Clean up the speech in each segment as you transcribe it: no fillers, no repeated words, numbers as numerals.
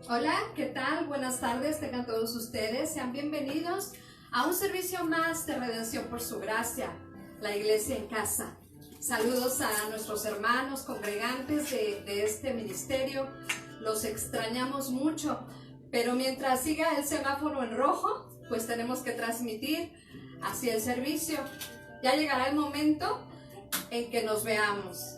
Hola, ¿qué tal? Buenas tardes, tengan todos ustedes. Sean bienvenidos a un servicio más de Redención por su Gracia, la Iglesia en Casa. Saludos a nuestros hermanos congregantes de este ministerio. Los extrañamos mucho, pero mientras siga el semáforo en rojo, pues tenemos que transmitir hacia el servicio. Ya llegará el momento en que nos veamos.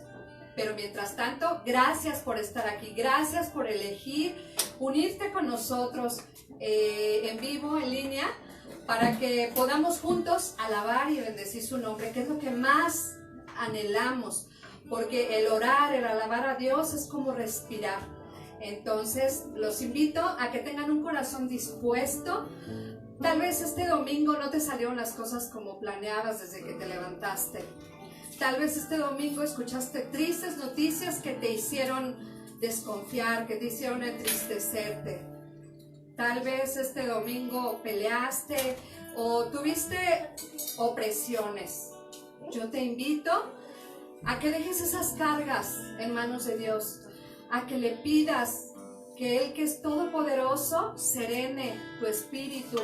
Pero mientras tanto, gracias por estar aquí, gracias por elegir unirte con nosotros en vivo, en línea, para que podamos juntos alabar y bendecir su nombre, que es lo que más anhelamos, porque el orar, el alabar a Dios es como respirar. Entonces, los invito a que tengan un corazón dispuesto. Tal vez este domingo no te salieron las cosas como planeabas desde que te levantaste. Tal vez este domingo escuchaste tristes noticias que te hicieron desconfiar, que te hicieron entristecerte. Tal vez este domingo peleaste o tuviste opresiones. Yo te invito a que dejes esas cargas en manos de Dios, a que le pidas que Él, que es todopoderoso, serene tu espíritu,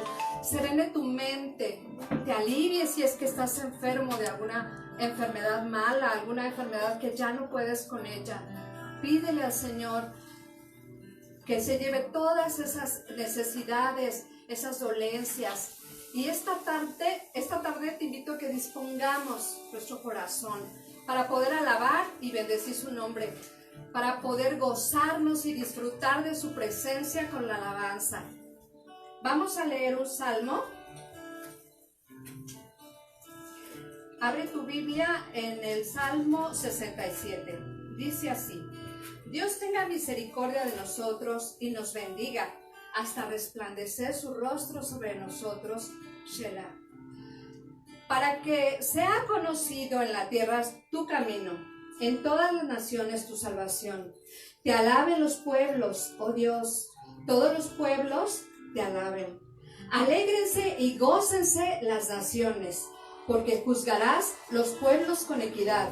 serene tu mente, te alivie si es que estás enfermo de alguna enfermedad mala, alguna enfermedad que ya no puedes con ella. Pídele al Señor que se lleve todas esas necesidades, esas dolencias. Y esta tarde te invito a que dispongamos nuestro corazón para poder alabar y bendecir su nombre, para poder gozarnos y disfrutar de su presencia con la alabanza. Vamos a leer un salmo. Abre tu Biblia en el Salmo 67. Dice así: Dios tenga misericordia de nosotros y nos bendiga hasta resplandecer su rostro sobre nosotros. Shelah. Para que sea conocido en la tierra tu camino, en todas las naciones tu salvación. Te alaben los pueblos, oh Dios, todos los pueblos te alaben. Alégrense y gócense las naciones, porque juzgarás los pueblos con equidad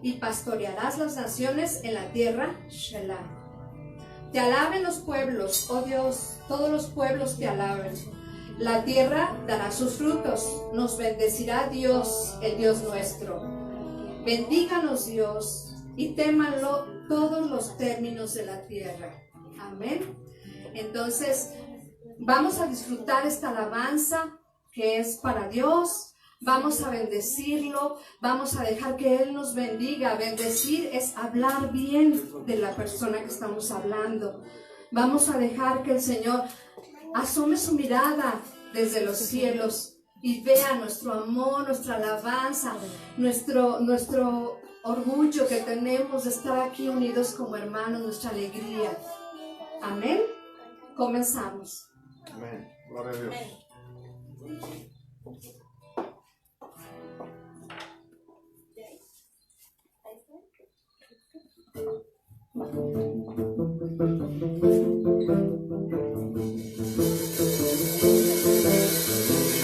y pastorearás las naciones en la tierra. Shelah. Te alaben los pueblos, oh Dios, todos los pueblos te alaben. La tierra dará sus frutos, nos bendecirá Dios, el Dios nuestro. Bendíganos Dios y témanlo todos los términos de la tierra. Amén. Entonces, vamos a disfrutar esta alabanza que es para Dios. Vamos a bendecirlo, vamos a dejar que Él nos bendiga. Bendecir es hablar bien de la persona que estamos hablando. Vamos a dejar que el Señor asome su mirada desde los cielos y vea nuestro amor, nuestra alabanza, nuestro orgullo que tenemos de estar aquí unidos como hermanos, nuestra alegría. Amén. Comenzamos. Amén. Gloria a Dios.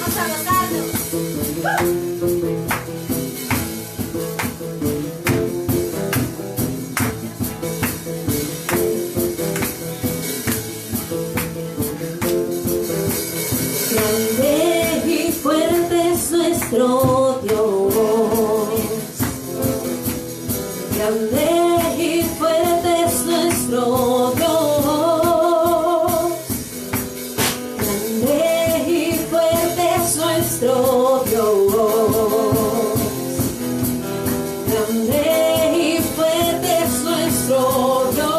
Vamos a gozarnos. Grande y fuerte es nuestro Dios. Grande y fuerte es nuestro Dios. Grande y fuerte es nuestro Dios. Grande y fuerte es nuestro Dios.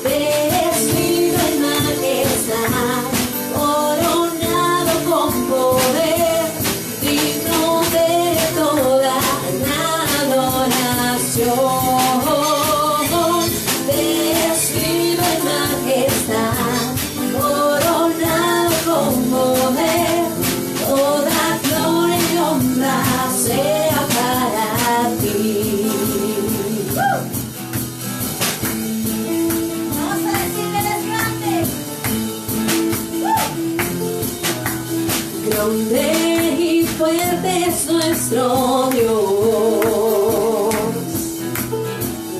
Vestido en majestad, coronado con poder, digno de toda adoración. Vestido en majestad, coronado con poder, toda gloria y honra sea para ti. Vamos a decir que eres grande. Grande y fuerte es nuestro Dios.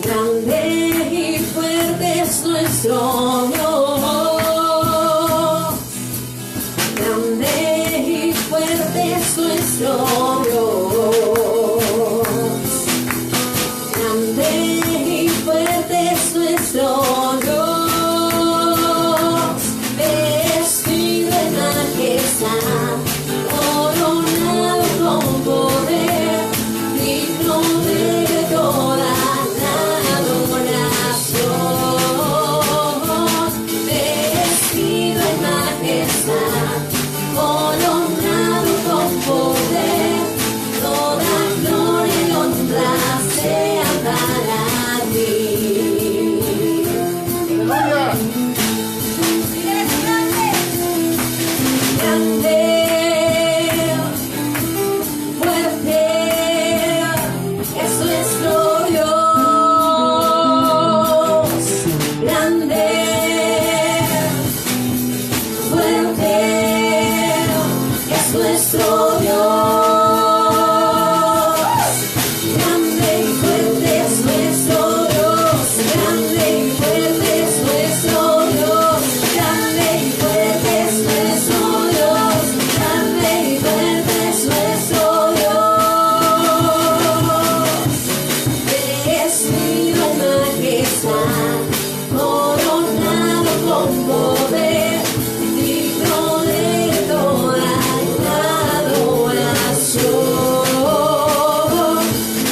Grande y fuerte es nuestro nuestro Dios. Grande y fuerte es nuestro Dios. Grande y fuerte es nuestro Dios. Vestido en majestad, coronado con poder, digno de toda la adoración. Vestido en majestad, coronado con poder, toda gloria y honra sea para ti. ¡Aleluya! Grande, fuerte es nuestro Dios. Grande, fuerte es nuestro Dios. Grande y fuerte es nuestro Dios. Grande y fuerte es nuestro Dios. Grande y fuerte es nuestro Dios. Grande y fuerte es nuestro Dios. Vestido en majestad, coronado con poder, digno de toda la adoración.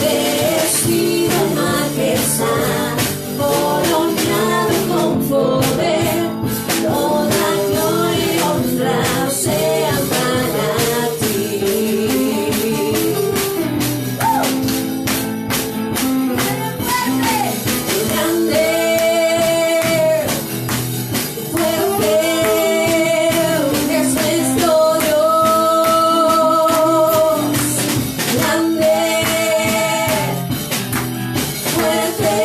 Vestido en majestad, coronado con poder, toda gloria y honra sea para ti. Grande, fuerte es nuestro Dios. Grande, fuerte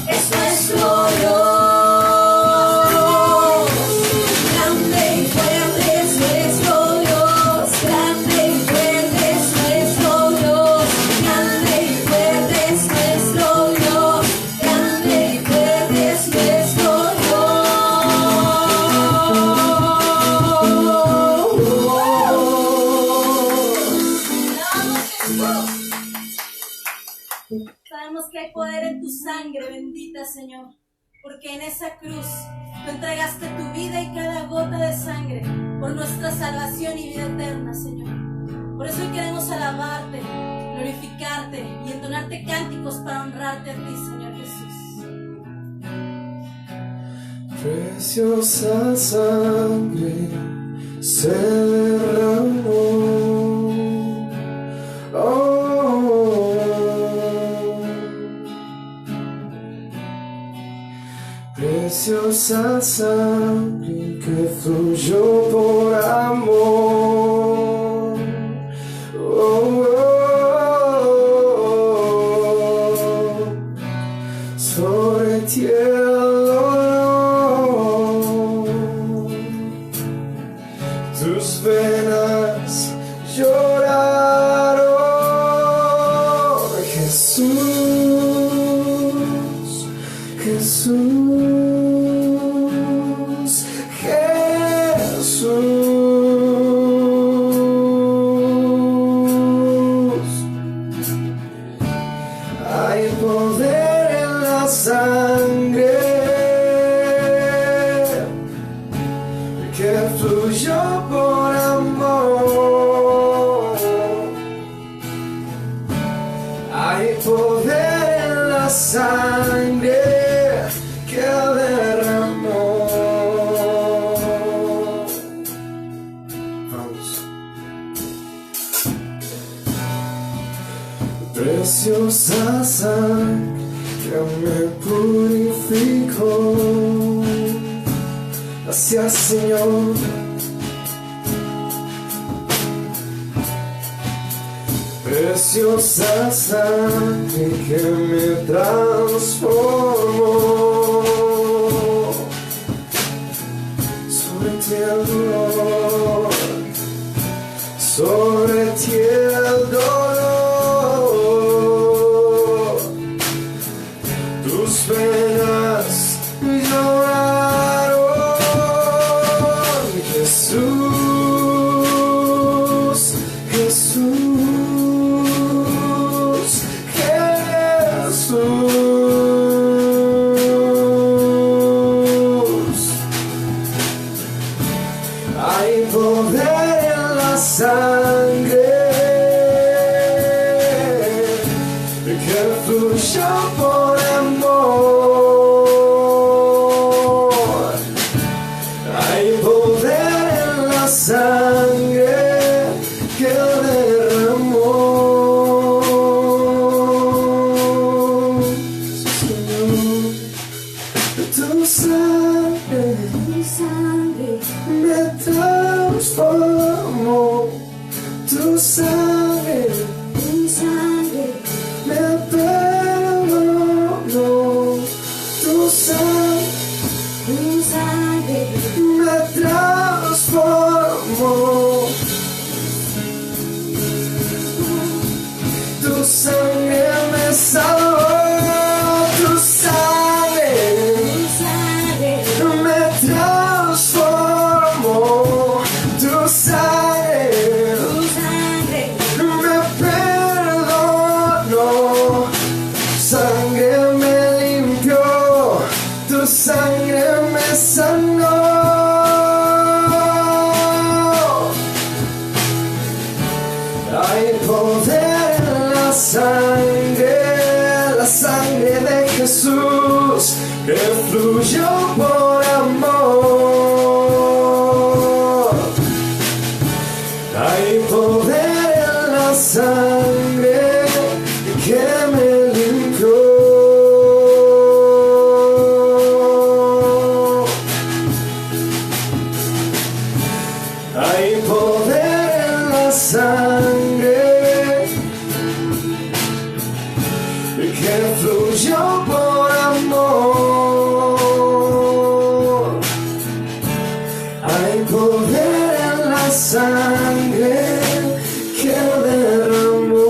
es nuestro Dios. Grande y fuerte es nuestro Dios. Grande y fuerte es nuestro Dios. Grande y fuerte es nuestro Dios. Grande y fuerte es nuestro Dios. Sabemos que hay poder en tu sangre bendita, Señor, porque en esa cruz tú entregaste tu vida y cada gota de sangre por nuestra salvación y vida eterna, Señor. Por eso hoy queremos alabarte, glorificarte y entonarte cánticos para honrarte a ti, Señor Jesús. Preciosa sangre se derramó. Preciosa sangre que fluyó por amor. Sobre ti el dolor, tus venas lloraron. Jesús, Jesús, Jesús. Hay poder en la sangre que fluyó por amor. Hay poder en la sangre que derramó. Vamos. Preciosa sangre que me purificó. Gracias, Señor. Preciosa sangre que me transformó. Sobre ti el dolor, sobre ti el dolor. Tus penas lloraron. Jesús, Jesús, Jesús. Hay poder en la sangre que fluyó por amor. Hay poder en la sangre que derramó. Señor, tu sangre me transformó. Tu sangre me perdonó. Tu sangre me transformó. Tu sangre me salvó. Tu sangre me transformó. Tu sangre me perdonó. Sangre me limpió. Tu sangre me sanó. Hay poder en la sangre de Jesús que fluyó por amor. Hay poder en la sangre que me limpió. Hay poder en la sangre que fluyó por amor. Hay poder en la sangre que derramó.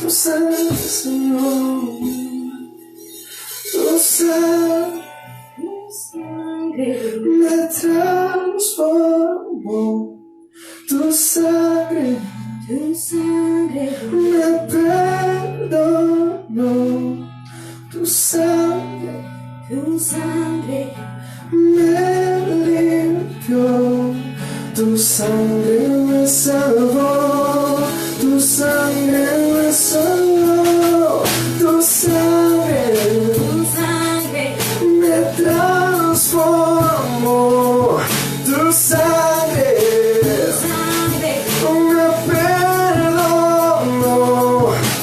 Tu sangre, Señor, tu sangre me transformó. Tu sangre me perdonó. Tu sangre me limpió. Tu sangre me salvó. Tu sangre me salvó. Tu sangre me transformó. Tu sangre me perdonó.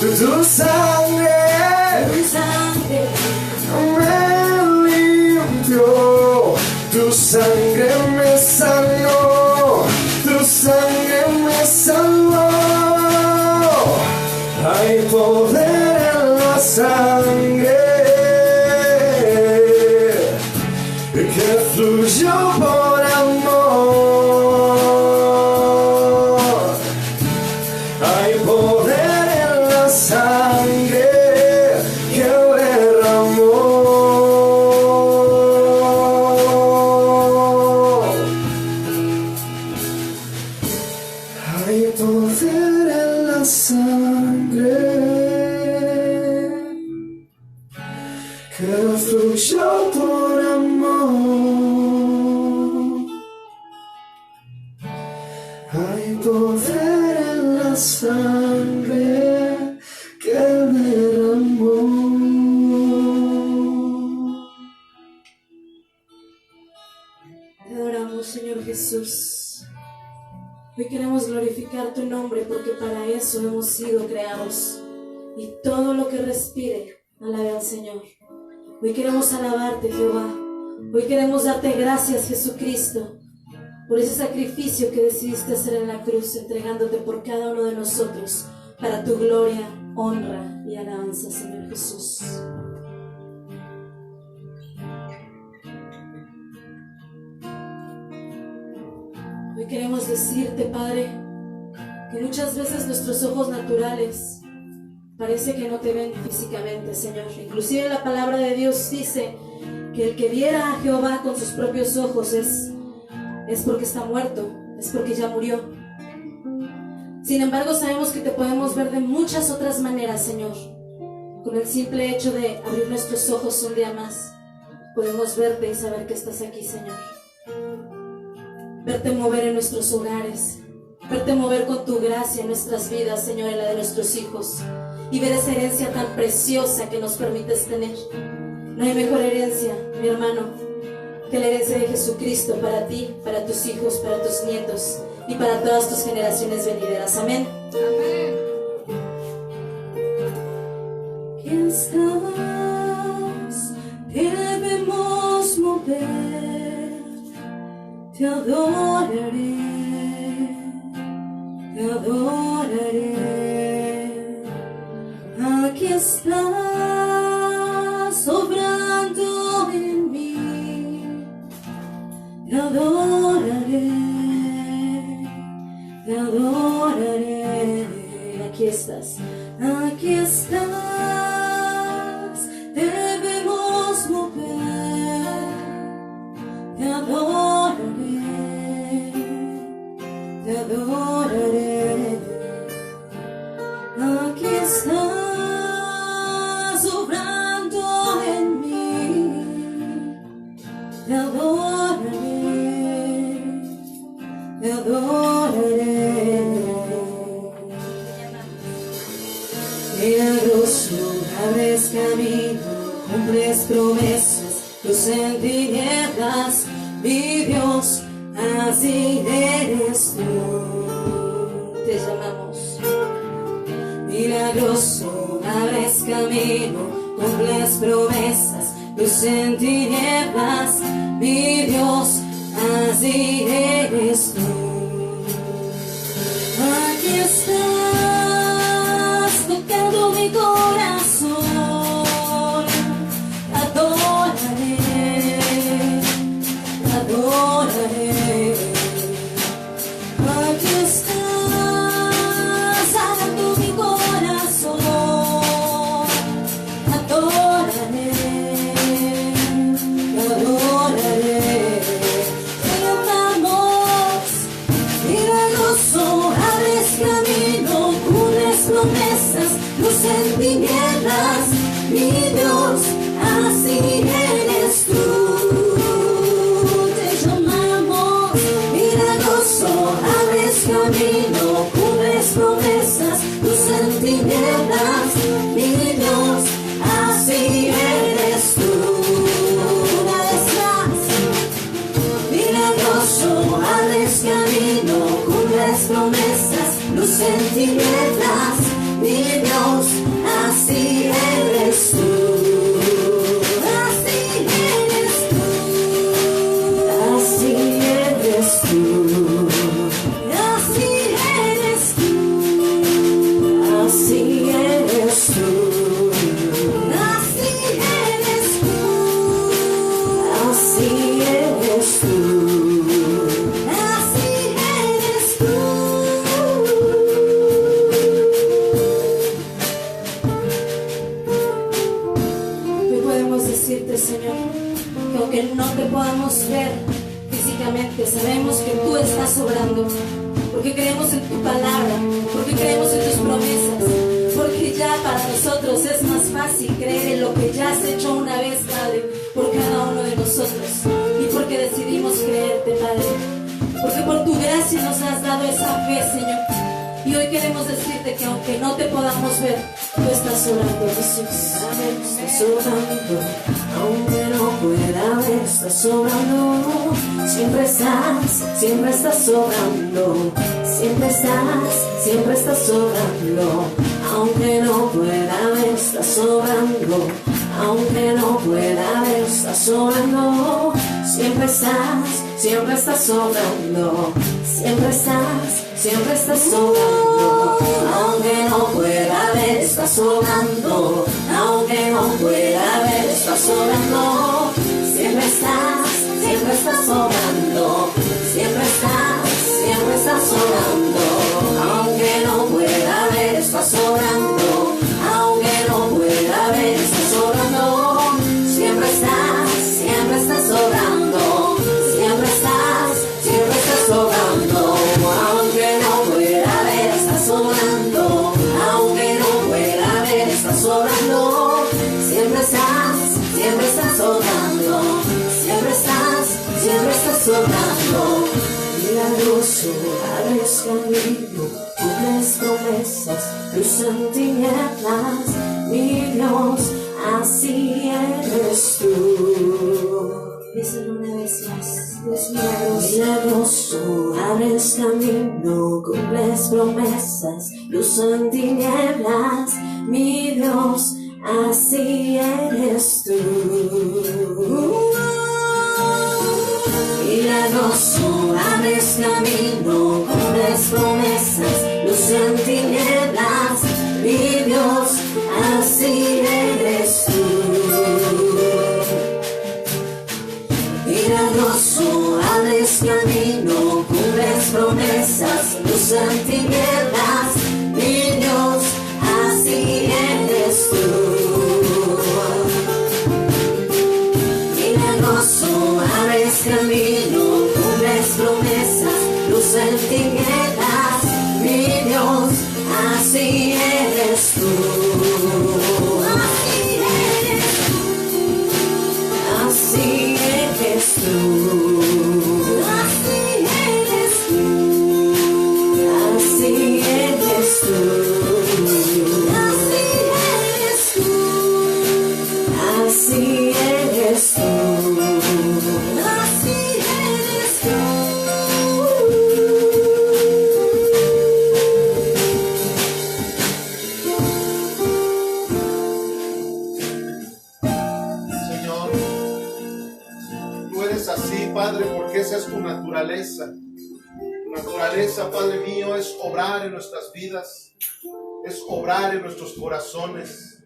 Tu sangre me limpió. Tu sangre me sanó. Tu sangre me salvó. Hay poder en la sangre que fluyó por amor. Hay poder en la sangre que derramó. Hay poder en la sangre que fluyó por amor. Hay poder en la sangre que derramó. Te adoramos, Señor Jesús. Hoy queremos glorificar tu nombre porque para eso hemos sido creados. Y todo lo que respire, alabe al Señor. Hoy queremos alabarte, Jehová. Hoy queremos darte gracias, Jesucristo, por ese sacrificio que decidiste hacer en la cruz, entregándote por cada uno de nosotros, para tu gloria, honra y alabanza, Señor Jesús. Hoy queremos decirte, Padre, que muchas veces nuestros ojos naturales parece que no te ven físicamente, Señor. Inclusive la palabra de Dios dice que el que viera a Jehová con sus propios ojos es porque está muerto, es porque ya murió. Sin embargo, sabemos que te podemos ver de muchas otras maneras, Señor. Con el simple hecho de abrir nuestros ojos un día más, podemos verte y saber que estás aquí, Señor. Verte mover en nuestros hogares, verte mover con tu gracia en nuestras vidas, Señor, en la de nuestros hijos, y ver esa herencia tan preciosa que nos permites tener. No hay mejor herencia, mi hermano, que la herencia de Jesucristo para ti, para tus hijos, para tus nietos y para todas tus generaciones venideras. Amén. Amén. Aquí estás, te debemos mover, te adoraré, te adoraré. Aquí estás, obrando en mí, te adoraré, te adoraré. Aquí estás, aquí estás, debemos mover, te adoraré, te adoraré. Aquí estás, obrando en mí, te adoraré, te adoraré. Milagroso, abres camino, cumples promesas, luz en tinieblas, mi Dios, así eres tú. Te llamamos. Milagroso, abres camino, cumples promesas, luz en tinieblas, mi Dios, así eres tú. Aquí estás, tocando mi corazón, adoraré, adoraré. Aquí estás, sanando mi corazón, adoraré, adoraré. Te amamos, milagroso, abres camino, cumples promesas, luz en tinieblas, mi Dios, así eres tú. Te llamamos, milagroso, abres camino, cumples promesas, luz en tinieblas, mi Dios, así eres tú. Una vez más, milagroso, abres camino, cumples promesas, luz en tinieblas, mi Dios, así eres tú. Así eres tú. Así eres tú. Así eres tú. Así eres tú. Así eres tú. Así eres tú. Así eres tú. Hoy podemos decirte, Señor, que aunque no te podamos ver físicamente, sabemos que tú estás obrando, porque creemos en tu palabra, porque creemos en tus promesas, porque ya para nosotros es más fácil creer en lo que ya has hecho una vez, Padre, por cada uno de nosotros, y porque decidimos creerte, Padre, porque por tu gracia nos has dado esa fe, Señor. Y hoy queremos decirte que aunque no te podamos ver, tú estás obrando, Jesús. Amén. Estás obrando, aunque no pueda ver, estás obrando. Siempre estás obrando. Siempre estás obrando. Aunque no pueda ver, estás obrando. Aunque no pueda ver, estás obrando. Siempre estás obrando. Siempre estás obrando. Aunque no pueda ver, estás obrando. Aunque no pueda ver, estás obrando. Siempre estás obrando. Siempre estás obrando. Aunque no pueda ver, estás obrando. sobrando. Siempre estás obrando. Siempre estás sobrando. Milagroso, abres camino, cumples promesas, luz en tinieblas, mi Dios, así eres tú. Díselo una vez más, Dios milagroso, abres camino, cumples promesas, luz en tinieblas, mi Dios, así eres tú. Milagroso, abres camino, cumples promesas, luz en tinieblas, mi Dios, así eres tú. Milagroso, abres camino, cumples promesas, luz en tinieblas, mi Dios, así eres tú. Milagroso, abres camino, cumples promesas, luz en tinieblas, mi Dios, así eres tú. Así eres tú. Así eres tú. Así eres tú. Así eres tú. Señor, tú eres así, Padre, porque esa es tu naturaleza. Tu naturaleza, Padre mío, es obrar en nuestras vidas, es obrar en nuestros corazones.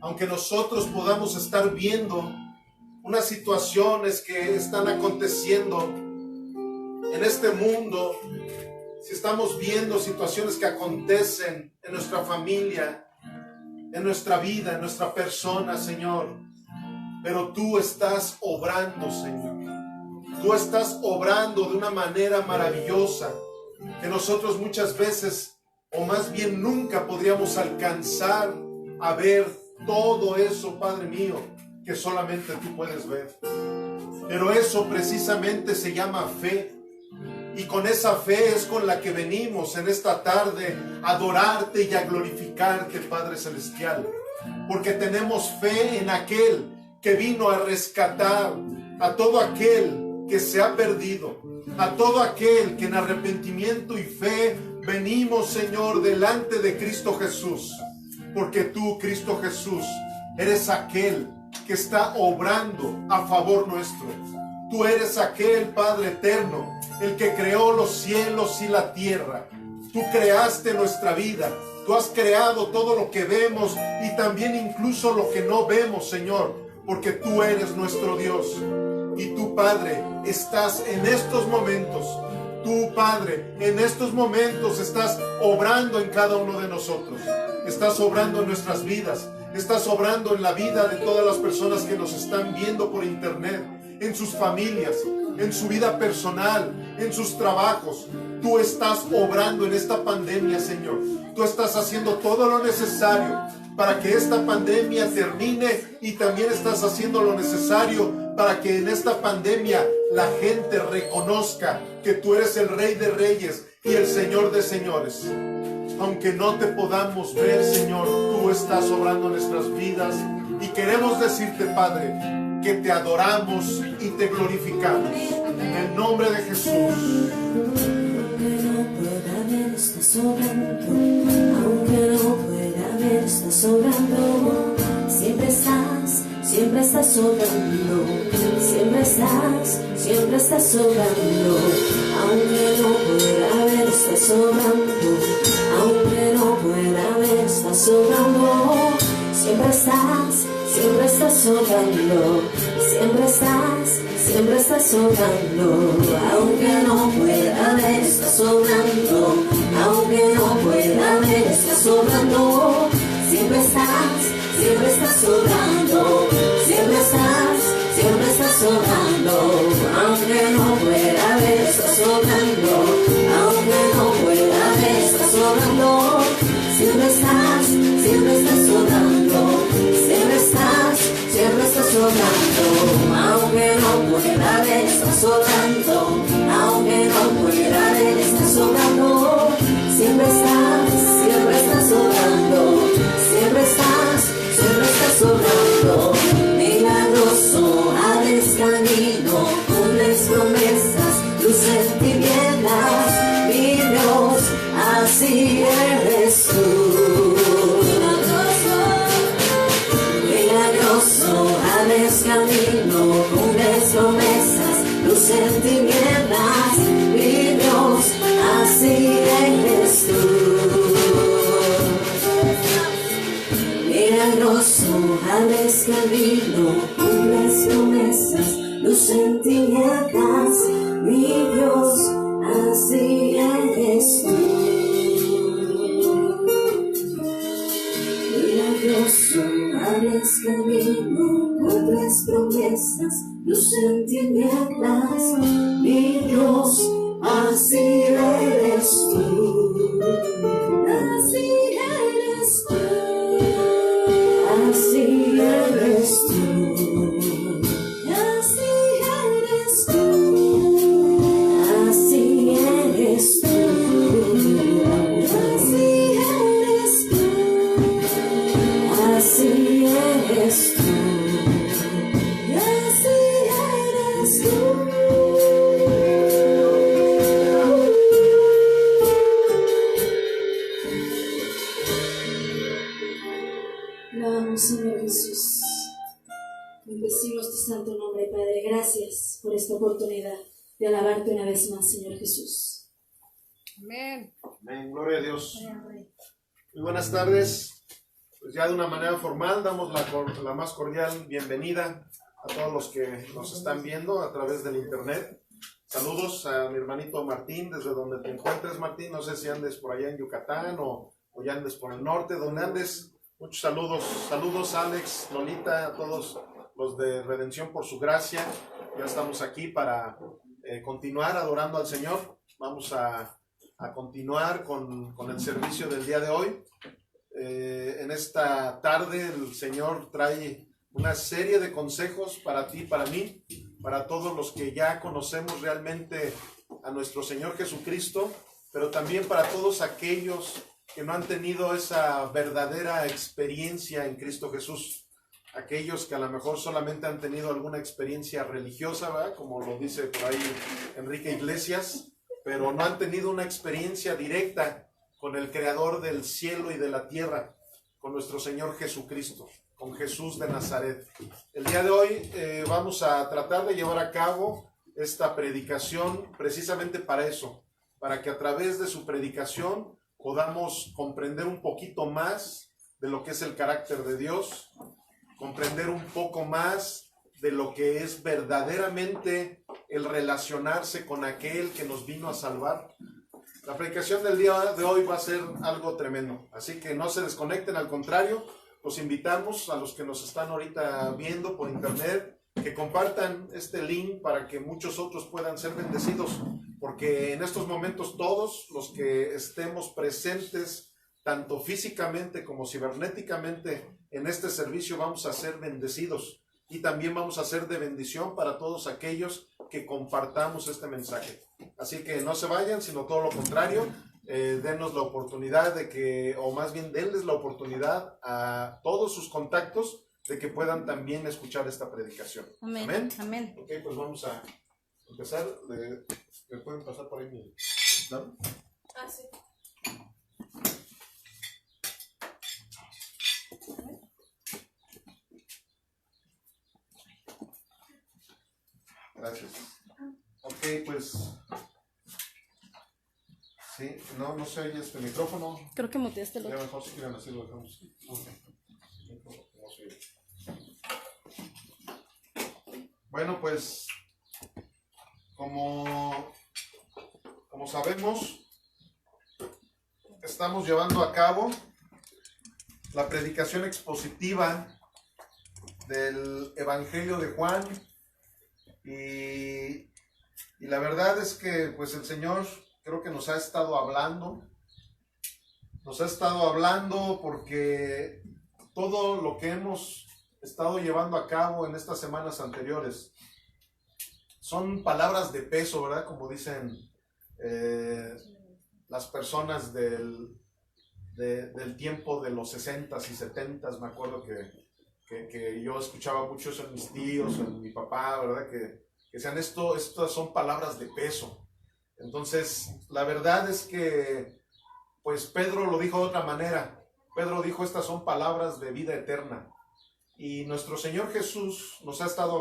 Aunque nosotros podamos estar viendo unas situaciones que están aconteciendo en este mundo, si estamos viendo situaciones que acontecen en nuestra familia, en nuestra vida, en nuestra persona, Señor, pero tú estás obrando, Señor. Tú estás obrando de una manera maravillosa que nosotros muchas veces, o más bien nunca, podríamos alcanzar a ver todo eso, Padre mío, que solamente tú puedes ver. Pero eso precisamente se llama fe. Y con esa fe es con la que venimos en esta tarde a adorarte y a glorificarte, Padre Celestial. Porque tenemos fe en aquel que vino a rescatar a todo aquel que se ha perdido, a todo aquel que en arrepentimiento y fe venimos, Señor, delante de Cristo Jesús. Porque tú, Cristo Jesús, eres aquel que está obrando a favor nuestro. Tú eres aquel Padre eterno, el que creó los cielos y la tierra. Tú creaste nuestra vida. Tú has creado todo lo que vemos y también incluso lo que no vemos, Señor, porque tú eres nuestro Dios. Y tú, Padre, estás en estos momentos. Tú, Padre, en estos momentos estás obrando en cada uno de nosotros. Estás obrando en nuestras vidas. Estás obrando en la vida de todas las personas que nos están viendo por internet, en sus familias, en su vida personal, en sus trabajos. Tú estás obrando en esta pandemia, Señor. Tú estás haciendo todo lo necesario para que esta pandemia termine, y también estás haciendo lo necesario para que en esta pandemia la gente reconozca que tú eres el Rey de Reyes y el Señor de Señores. Aunque no te podamos ver, Señor, tú estás obrando en nuestras vidas, y queremos decirte, Padre, que te adoramos y te glorificamos. En el nombre de Jesús. Aunque no pueda ver, estás obrando. Aunque no pueda ver, estás obrando. Siempre estás obrando. Siempre estás obrando. Aunque no pueda ver, estás obrando. Aunque no pueda ver, estás obrando. Siempre estás obrando. Siempre estás obrando. Aunque no pueda ver, estás obrando. Aunque no pueda ver, estás obrando. Siempre estás obrando. Siempre estás obrando. Aunque no pueda ver, estás obrando. Aunque no pueda ver, estás obrando. Siempre estás obrando. sobrando, aunque no pueda, Él está sobrando. Siempre estás sobrando, siempre estás sobrando. Milagroso, abres camino, cumples promesas, luz en tinieblas, mi Dios, así eres tú. Milagroso, abres camino, cumples promesas, luz en tinieblas, mi Dios, así eres tú. Milagroso, abres camino, cumples promesas, luz en tinieblas, mi Dios, así eres tú. Milagroso, abres camino, cumples promesas, luz en tinieblas, mi Dios, así eres tú. Así eres tú. Así eres tú. Así eres tú. Así eres tú. Así eres tú. Así eres tú. Así eres tú. Alabamos, Señor Jesús. Bendecimos tu santo nombre, Padre. Gracias por esta oportunidad de alabarte una vez más, Señor Jesús. Amén. Amén, gloria a Dios. Muy buenas tardes. Pues ya de una manera formal damos la más cordial bienvenida a todos los que nos están viendo a través del internet. Saludos a mi hermanito Martín, desde donde te encuentres, Martín. No sé si andes por allá en Yucatán o ya andes por el norte, donde andes. Muchos saludos. Saludos a Alex, Lolita, a todos los de Redención por su gracia. Ya estamos aquí para continuar adorando al Señor. Vamos a continuar con el servicio del día de hoy. En esta tarde el Señor trae una serie de consejos para ti, para mí, para todos los que ya conocemos realmente a nuestro Señor Jesucristo, pero también para todos aquellos que no han tenido esa verdadera experiencia en Cristo Jesús. Aquellos que a lo mejor solamente han tenido alguna experiencia religiosa, ¿verdad? Como lo dice por ahí Enrique Iglesias, pero no han tenido una experiencia directa con el Creador del cielo y de la tierra, con nuestro Señor Jesucristo, con Jesús de Nazaret. El día de hoy vamos a tratar de llevar a cabo esta predicación precisamente para eso, para que a través de su predicación podamos comprender un poquito más de lo que es el carácter de Dios, comprender un poco más de lo que es verdaderamente el relacionarse con aquel que nos vino a salvar. La predicación del día de hoy va a ser algo tremendo, así que no se desconecten, al contrario, los invitamos a los que nos están ahorita viendo por internet, que compartan este link para que muchos otros puedan ser bendecidos, porque en estos momentos todos los que estemos presentes, tanto físicamente como cibernéticamente, en este servicio vamos a ser bendecidos y también vamos a ser de bendición para todos aquellos que compartamos este mensaje. Así que no se vayan, sino todo lo contrario, denos la oportunidad de que, o más bien denles la oportunidad a todos sus contactos de que puedan también escuchar esta predicación. Amén. Amén. Amén. Ok, pues vamos a empezar. ¿Me pueden pasar por ahí mi plan? Ah, sí. Gracias. Ok, pues sí, no se oye este micrófono. Creo que muteaste el Ya otro. mejor si quieren así lo dejamos. Ok. Bueno, pues como sabemos, estamos llevando a cabo la predicación expositiva del Evangelio de Juan y la verdad es que pues el Señor creo que nos ha estado hablando porque todo lo que hemos estado llevando a cabo en estas semanas anteriores son palabras de peso, ¿verdad? Como dicen las personas del tiempo de los 60s y 70s. Me acuerdo que yo escuchaba mucho eso en mis tíos, en mi papá, ¿verdad? Que decían estas son palabras de peso. Entonces, la verdad es que, pues Pedro lo dijo de otra manera. Pedro dijo, estas son palabras de vida eterna. Y nuestro Señor Jesús nos ha estado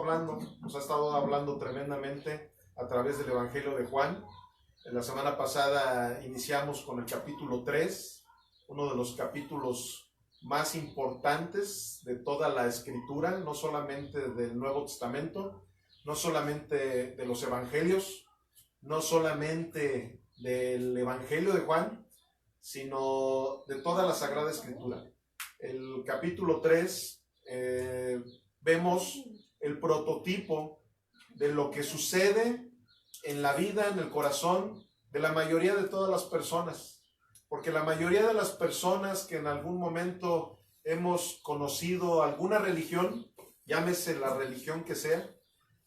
hablando tremendamente a través del Evangelio de Juan. En la semana pasada iniciamos con el capítulo 3, uno de los capítulos más importantes de toda la Escritura, no solamente del Nuevo Testamento, no solamente de los Evangelios, no solamente del Evangelio de Juan, sino de toda la Sagrada Escritura. El capítulo 3 vemos el prototipo de lo que sucede en la vida, en el corazón de la mayoría de todas las personas. Porque la mayoría de las personas que en algún momento hemos conocido alguna religión, llámese la religión que sea,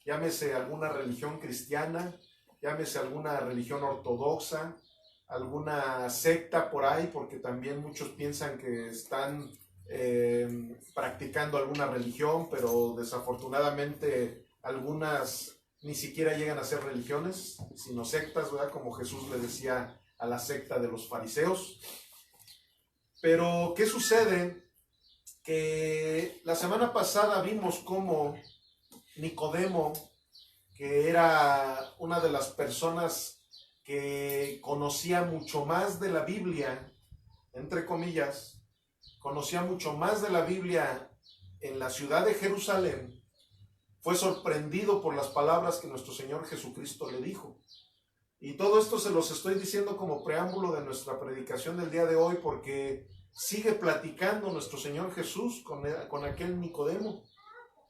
llámese alguna religión cristiana, llámese alguna religión ortodoxa, alguna secta por ahí, porque también muchos piensan que están practicando alguna religión, pero desafortunadamente algunas ni siquiera llegan a ser religiones, sino sectas, ¿verdad? Como Jesús le decía a la secta de los fariseos. Pero, ¿qué sucede? Que la semana pasada vimos cómo Nicodemo, que era una de las personas que conocía mucho más de la Biblia, entre comillas, conocía mucho más de la Biblia en la ciudad de Jerusalén, fue sorprendido por las palabras que nuestro Señor Jesucristo le dijo. Y todo esto se los estoy diciendo como preámbulo de nuestra predicación del día de hoy, porque sigue platicando nuestro Señor Jesús con aquel Nicodemo.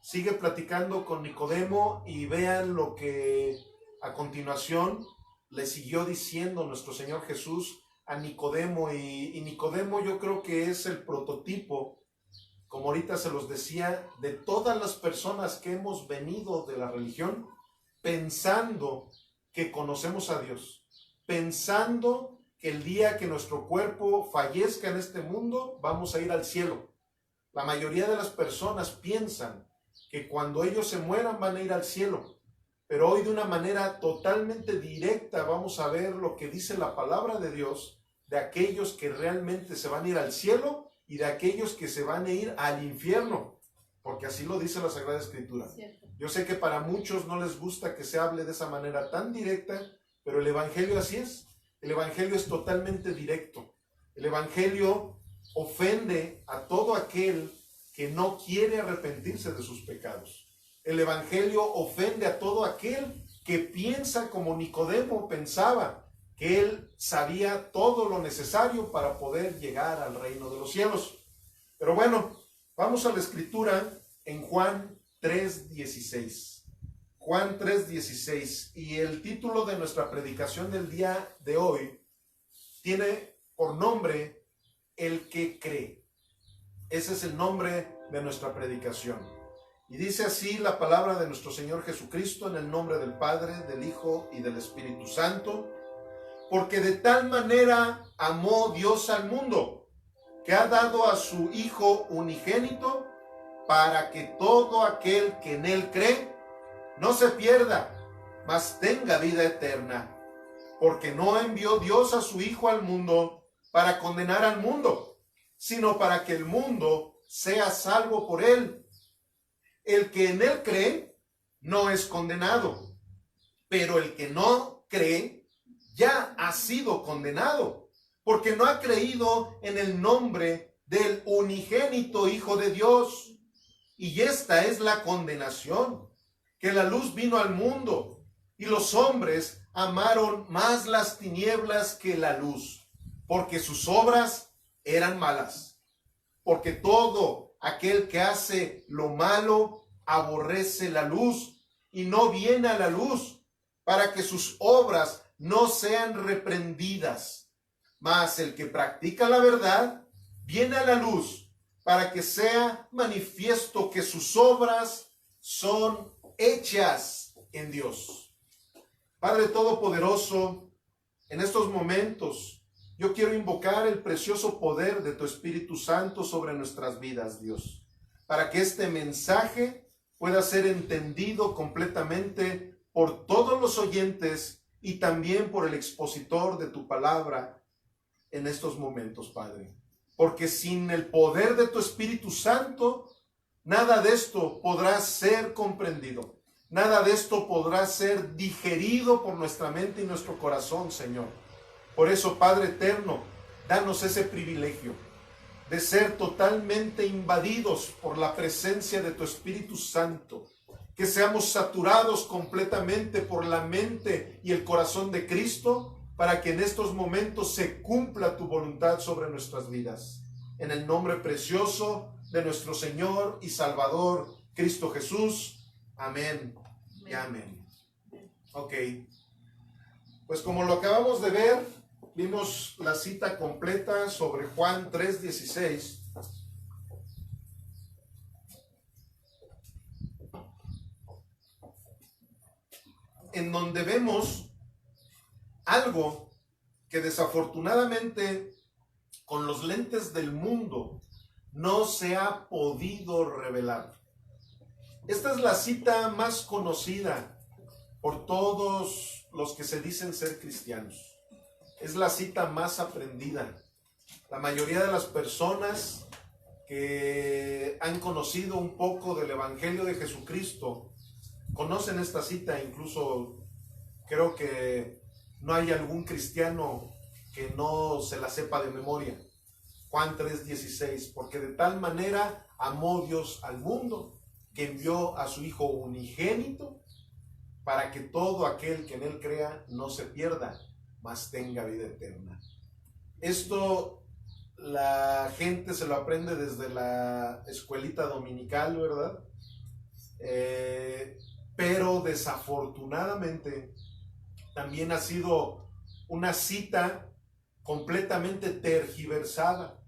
Sigue platicando con Nicodemo y vean lo que a continuación le siguió diciendo nuestro Señor Jesús a Nicodemo. Y Nicodemo yo creo que es el prototipo, como ahorita se los decía, de todas las personas que hemos venido de la religión pensando que conocemos a Dios, pensando que el día que nuestro cuerpo fallezca en este mundo vamos a ir al cielo. La mayoría de las personas piensan que cuando ellos se mueran van a ir al cielo, pero hoy de una manera totalmente directa vamos a ver lo que dice la palabra de Dios de aquellos que realmente se van a ir al cielo y de aquellos que se van a ir al infierno, porque así lo dice la Sagrada Escritura. Cierto. Yo sé que para muchos no les gusta que se hable de esa manera tan directa, pero el Evangelio así es. El Evangelio es totalmente directo. El Evangelio ofende a todo aquel que no quiere arrepentirse de sus pecados. El Evangelio ofende a todo aquel que piensa como Nicodemo pensaba, que él sabía todo lo necesario para poder llegar al reino de los cielos. Pero bueno, vamos a la Escritura en Juan 3:16. Juan 3:16. Y el título de nuestra predicación del día de hoy tiene por nombre El que cree. Ese es el nombre de nuestra predicación. Y dice así la palabra de nuestro Señor Jesucristo, en el nombre del Padre, del Hijo y del Espíritu Santo. Porque de tal manera amó Dios al mundo, que ha dado a su Hijo unigénito, para que todo aquel que en él cree no se pierda, mas tenga vida eterna. Porque no envió Dios a su Hijo al mundo para condenar al mundo, sino para que el mundo sea salvo por él. El que en él cree no es condenado, pero el que no cree ya ha sido condenado, porque no ha creído en el nombre del unigénito Hijo de Dios. Y esta es la condenación, que la luz vino al mundo, y los hombres amaron más las tinieblas que la luz, porque sus obras eran malas. Porque todo aquel que hace lo malo aborrece la luz, y no viene a la luz, para que sus obras no sean reprendidas. Mas el que practica la verdad viene a la luz, para que sea manifiesto que sus obras son hechas en Dios. Padre Todopoderoso, en estos momentos yo quiero invocar el precioso poder de tu Espíritu Santo sobre nuestras vidas, Dios, para que este mensaje pueda ser entendido completamente por todos los oyentes y también por el expositor de tu palabra en estos momentos, Padre. Porque sin el poder de tu Espíritu Santo, nada de esto podrá ser comprendido. Nada de esto podrá ser digerido por nuestra mente y nuestro corazón, Señor. Por eso, Padre eterno, danos ese privilegio de ser totalmente invadidos por la presencia de tu Espíritu Santo. Que seamos saturados completamente por la mente y el corazón de Cristo, para que en estos momentos se cumpla tu voluntad sobre nuestras vidas. En el nombre precioso de nuestro Señor y Salvador, Cristo Jesús. Amén y amén. Ok. Pues como lo acabamos de ver, vimos la cita completa sobre Juan 3:16. En donde vemos algo que desafortunadamente con los lentes del mundo no se ha podido revelar. Esta es la cita más conocida por todos los que se dicen ser cristianos. Es la cita más aprendida. La mayoría de las personas que han conocido un poco del Evangelio de Jesucristo conocen esta cita. Incluso creo que no hay algún cristiano que no se la sepa de memoria. Juan 3:16, porque de tal manera amó Dios al mundo que envió a su Hijo unigénito para que todo aquel que en él crea no se pierda, mas tenga vida eterna. Esto la gente se lo aprende desde la escuelita dominical, ¿verdad? Pero desafortunadamente también ha sido una cita completamente tergiversada,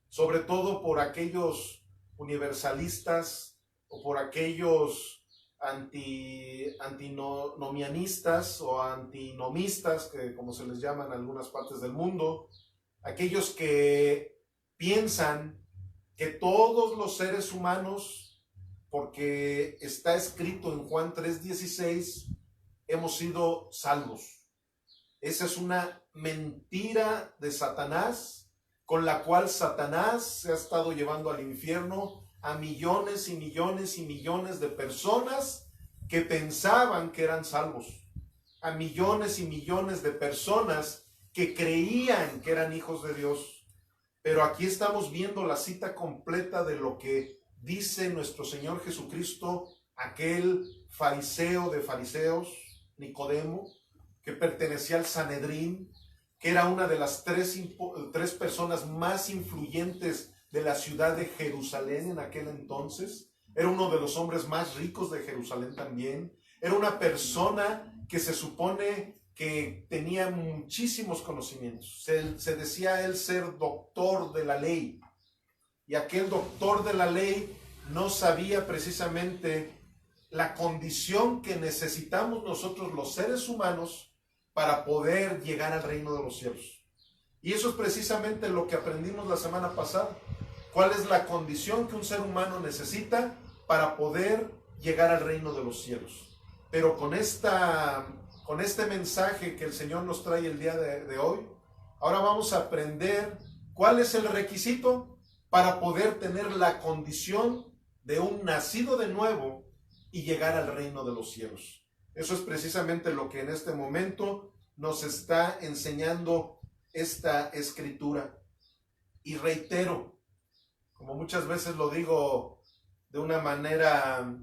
sobre todo por aquellos universalistas o por aquellos antinomianistas o antinomistas, que como se les llama en algunas partes del mundo, aquellos que piensan que todos los seres humanos, porque está escrito en Juan 3:16, hemos sido salvos. Esa es una mentira de Satanás, con la cual Satanás se ha estado llevando al infierno a millones y millones y millones de personas que pensaban que eran salvos, a millones y millones de personas que creían que eran hijos de Dios. Pero aquí estamos viendo la cita completa de lo que dice nuestro Señor Jesucristo, aquel fariseo de fariseos, Nicodemo, que pertenecía al Sanedrín, que era una de las tres personas más influyentes de la ciudad de Jerusalén en aquel entonces. Era uno de los hombres más ricos de Jerusalén también. Era una persona que se supone que tenía muchísimos conocimientos. Se decía él ser doctor de la ley. Y aquel doctor de la ley no sabía precisamente la condición que necesitamos nosotros los seres humanos para poder llegar al reino de los cielos. Y eso es precisamente lo que aprendimos la semana pasada. ¿Cuál es la condición que un ser humano necesita para poder llegar al reino de los cielos? Pero con este mensaje que el Señor nos trae el día de hoy, ahora vamos a aprender cuál es el requisito para poder tener la condición de un nacido de nuevo y llegar al reino de los cielos. Eso es precisamente lo que en este momento nos está enseñando esta escritura. Y reitero, como muchas veces lo digo de una manera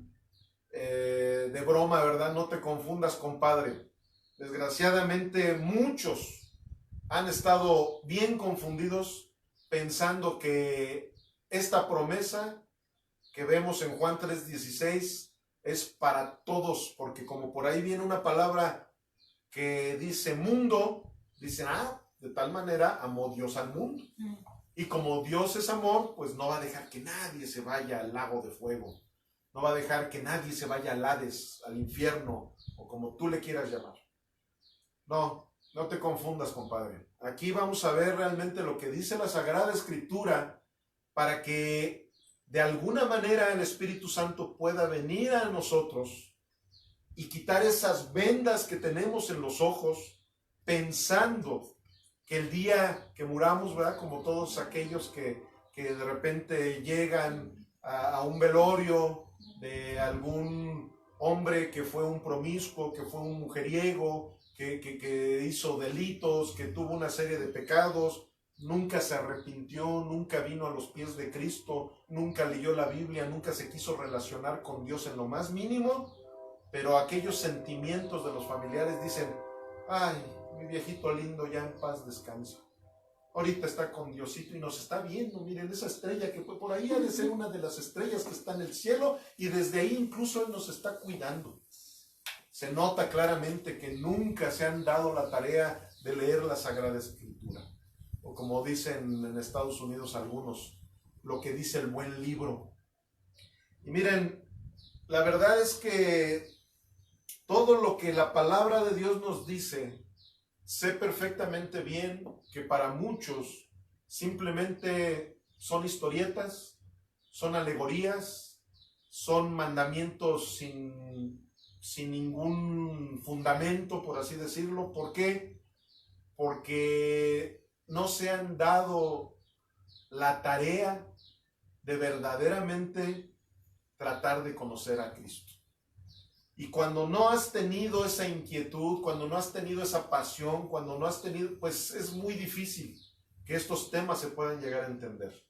de broma, ¿verdad? No te confundas, compadre. Desgraciadamente muchos han estado bien confundidos pensando que esta promesa que vemos en Juan 3:16 es para todos, porque como por ahí viene una palabra que dice mundo, dicen, de tal manera amó Dios al mundo. Y como Dios es amor, pues no va a dejar que nadie se vaya al lago de fuego. no va a dejar que nadie se vaya al Hades, al infierno, o como tú le quieras llamar. No, no te confundas, compadre. Aquí vamos a ver realmente lo que dice la Sagrada Escritura para que de alguna manera el Espíritu Santo pueda venir a nosotros y quitar esas vendas que tenemos en los ojos, pensando que el día que muramos, ¿verdad? Como todos aquellos que de repente llegan a un velorio de algún hombre que fue un promiscuo, que fue un mujeriego, que hizo delitos, que tuvo una serie de pecados, nunca se arrepintió, nunca vino a los pies de Cristo, nunca leyó la Biblia, nunca se quiso relacionar con Dios en lo más mínimo, pero aquellos sentimientos de los familiares dicen, ay, mi viejito lindo ya en paz descansa. Ahorita está con Diosito y nos está viendo. Miren esa estrella que fue por ahí, ha de ser una de las estrellas que está en el cielo y desde ahí incluso Él nos está cuidando. Se nota claramente que nunca se han dado la tarea de leer la Sagrada Escritura. O como dicen en Estados Unidos algunos, lo que dice el buen libro. Y miren, la verdad es que todo lo que la palabra de Dios nos dice, sé perfectamente bien que para muchos simplemente son historietas, son alegorías, son mandamientos sin ningún fundamento, por así decirlo. ¿Por qué? Porque no se han dado la tarea de verdaderamente tratar de conocer a Cristo. Y cuando no has tenido esa inquietud, cuando no has tenido esa pasión, cuando no has tenido, pues es muy difícil que estos temas se puedan llegar a entender.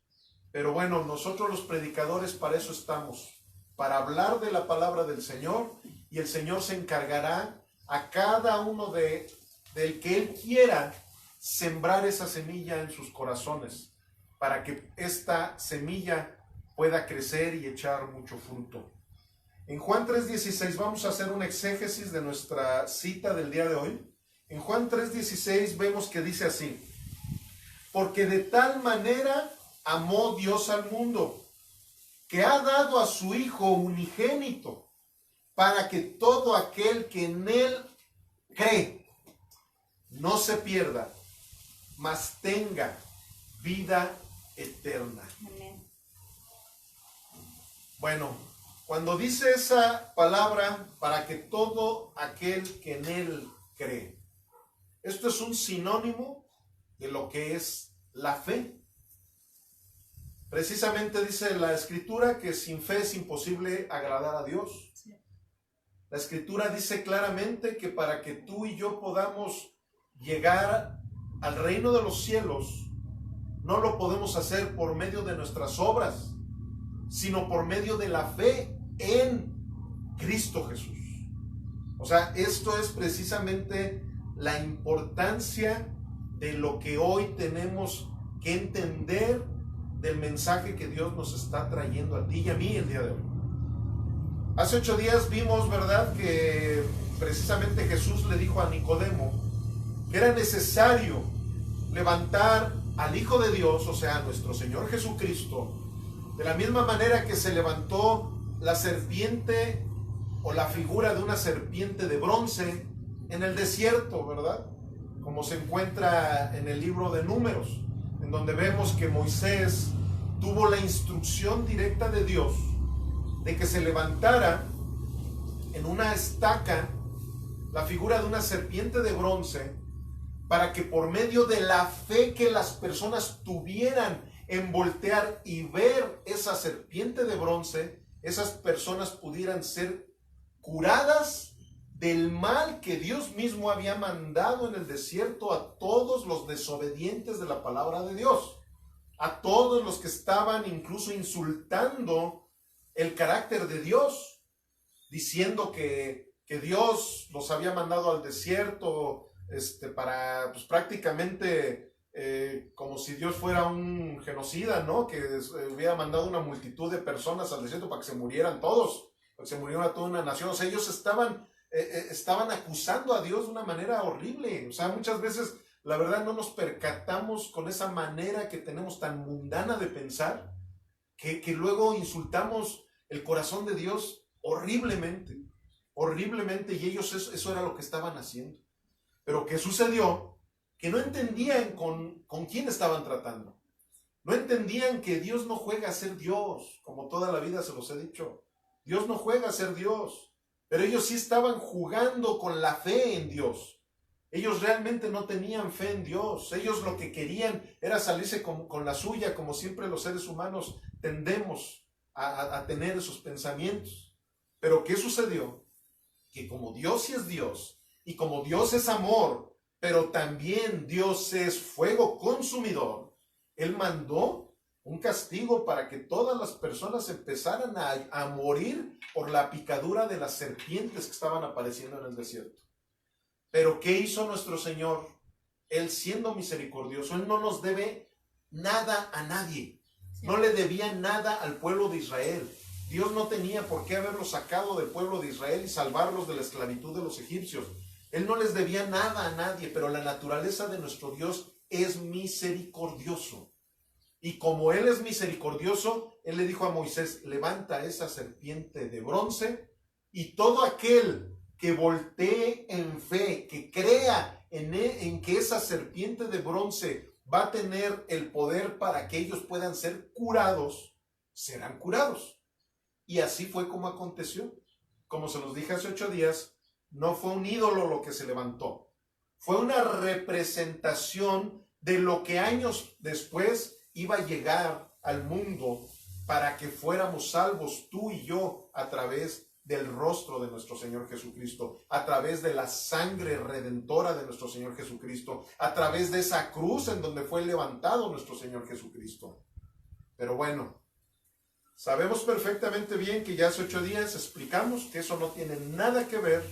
Pero bueno, nosotros los predicadores para eso estamos, para hablar de la palabra del Señor, y el Señor se encargará a cada uno del que Él quiera sembrar esa semilla en sus corazones, para que esta semilla pueda crecer y echar mucho fruto. En Juan 3:16 vamos a hacer un exégesis de nuestra cita del día de hoy. En Juan 3:16 vemos que dice así: porque de tal manera amó Dios al mundo, que ha dado a su Hijo unigénito, para que todo aquel que en Él cree no se pierda, mas tenga vida eterna. Amén. Bueno, cuando dice esa palabra, para que todo aquel que en Él cree, esto es un sinónimo de lo que es la fe. Precisamente dice la Escritura que sin fe es imposible agradar a Dios. La Escritura dice claramente que para que tú y yo podamos llegar al reino de los cielos, no lo podemos hacer por medio de nuestras obras, sino por medio de la fe en Cristo Jesús. O sea, esto es precisamente la importancia de lo que hoy tenemos que entender del mensaje que Dios nos está trayendo a ti y a mí el día de hoy. Hace 8 días vimos, ¿verdad?, que precisamente Jesús le dijo a Nicodemo que era necesario levantar al Hijo de Dios, o sea, a nuestro Señor Jesucristo, de la misma manera que se levantó la serpiente o la figura de una serpiente de bronce en el desierto, ¿verdad? Como se encuentra en el libro de Números, en donde vemos que Moisés tuvo la instrucción directa de Dios de que se levantara en una estaca la figura de una serpiente de bronce, para que por medio de la fe que las personas tuvieran en voltear y ver esa serpiente de bronce, esas personas pudieran ser curadas del mal que Dios mismo había mandado en el desierto a todos los desobedientes de la palabra de Dios, a todos los que estaban incluso insultando el carácter de Dios, diciendo que Dios los había mandado al desierto para, pues, prácticamente como si Dios fuera un genocida, ¿no? Que hubiera mandado una multitud de personas al desierto para que se murieran todos, para que se muriera toda una nación. O sea, ellos estaban acusando a Dios de una manera horrible. O sea, muchas veces, la verdad, no nos percatamos con esa manera que tenemos tan mundana de pensar, que luego insultamos el corazón de Dios horriblemente, horriblemente, y ellos eso era lo que estaban haciendo. Pero ¿qué sucedió? Que no entendían con quién estaban tratando. No entendían que Dios no juega a ser Dios, como toda la vida se los he dicho. Dios no juega a ser Dios, pero ellos sí estaban jugando con la fe en Dios. Ellos realmente no tenían fe en Dios. Ellos lo que querían era salirse con la suya, como siempre los seres humanos tendemos a tener esos pensamientos. Pero ¿qué sucedió? Que como Dios sí es Dios, y como Dios es amor, pero también Dios es fuego consumidor, Él mandó un castigo para que todas las personas empezaran a morir por la picadura de las serpientes que estaban apareciendo en el desierto. Pero ¿qué hizo nuestro Señor? Él, siendo misericordioso, Él no nos debe nada a nadie. No le debía nada al pueblo de Israel. Dios no tenía por qué haberlos sacado del pueblo de Israel y salvarlos de la esclavitud de los egipcios. Él no les debía nada a nadie, pero la naturaleza de nuestro Dios es misericordioso. Y como Él es misericordioso, Él le dijo a Moisés: levanta esa serpiente de bronce, y todo aquel que voltee en fe, que crea en que esa serpiente de bronce va a tener el poder para que ellos puedan ser curados, serán curados. Y así fue como aconteció. Como se los dije hace 8 días, no fue un ídolo lo que se levantó. Fue una representación de lo que años después iba a llegar al mundo para que fuéramos salvos tú y yo a través del rostro de nuestro Señor Jesucristo, a través de la sangre redentora de nuestro Señor Jesucristo, a través de esa cruz en donde fue levantado nuestro Señor Jesucristo. Pero bueno, sabemos perfectamente bien que ya hace 8 días explicamos que eso no tiene nada que ver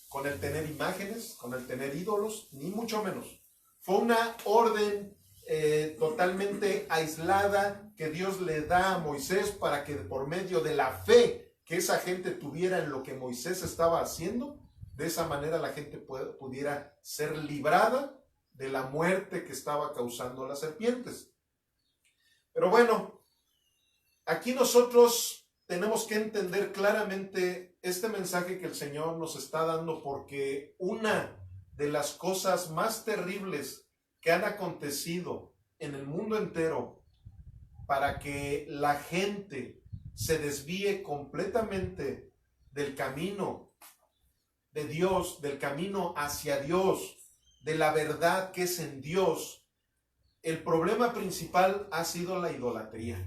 con el tener imágenes, con el tener ídolos, ni mucho menos. Fue una orden totalmente aislada que Dios le da a Moisés para que por medio de la fe que esa gente tuviera en lo que Moisés estaba haciendo, de esa manera la gente pudiera ser librada de la muerte que estaba causando las serpientes. Pero bueno, aquí nosotros tenemos que entender claramente este mensaje que el Señor nos está dando, porque una de las cosas más terribles que han acontecido en el mundo entero para que la gente se desvíe completamente del camino de Dios, del camino hacia Dios, de la verdad que es en Dios, el problema principal ha sido la idolatría.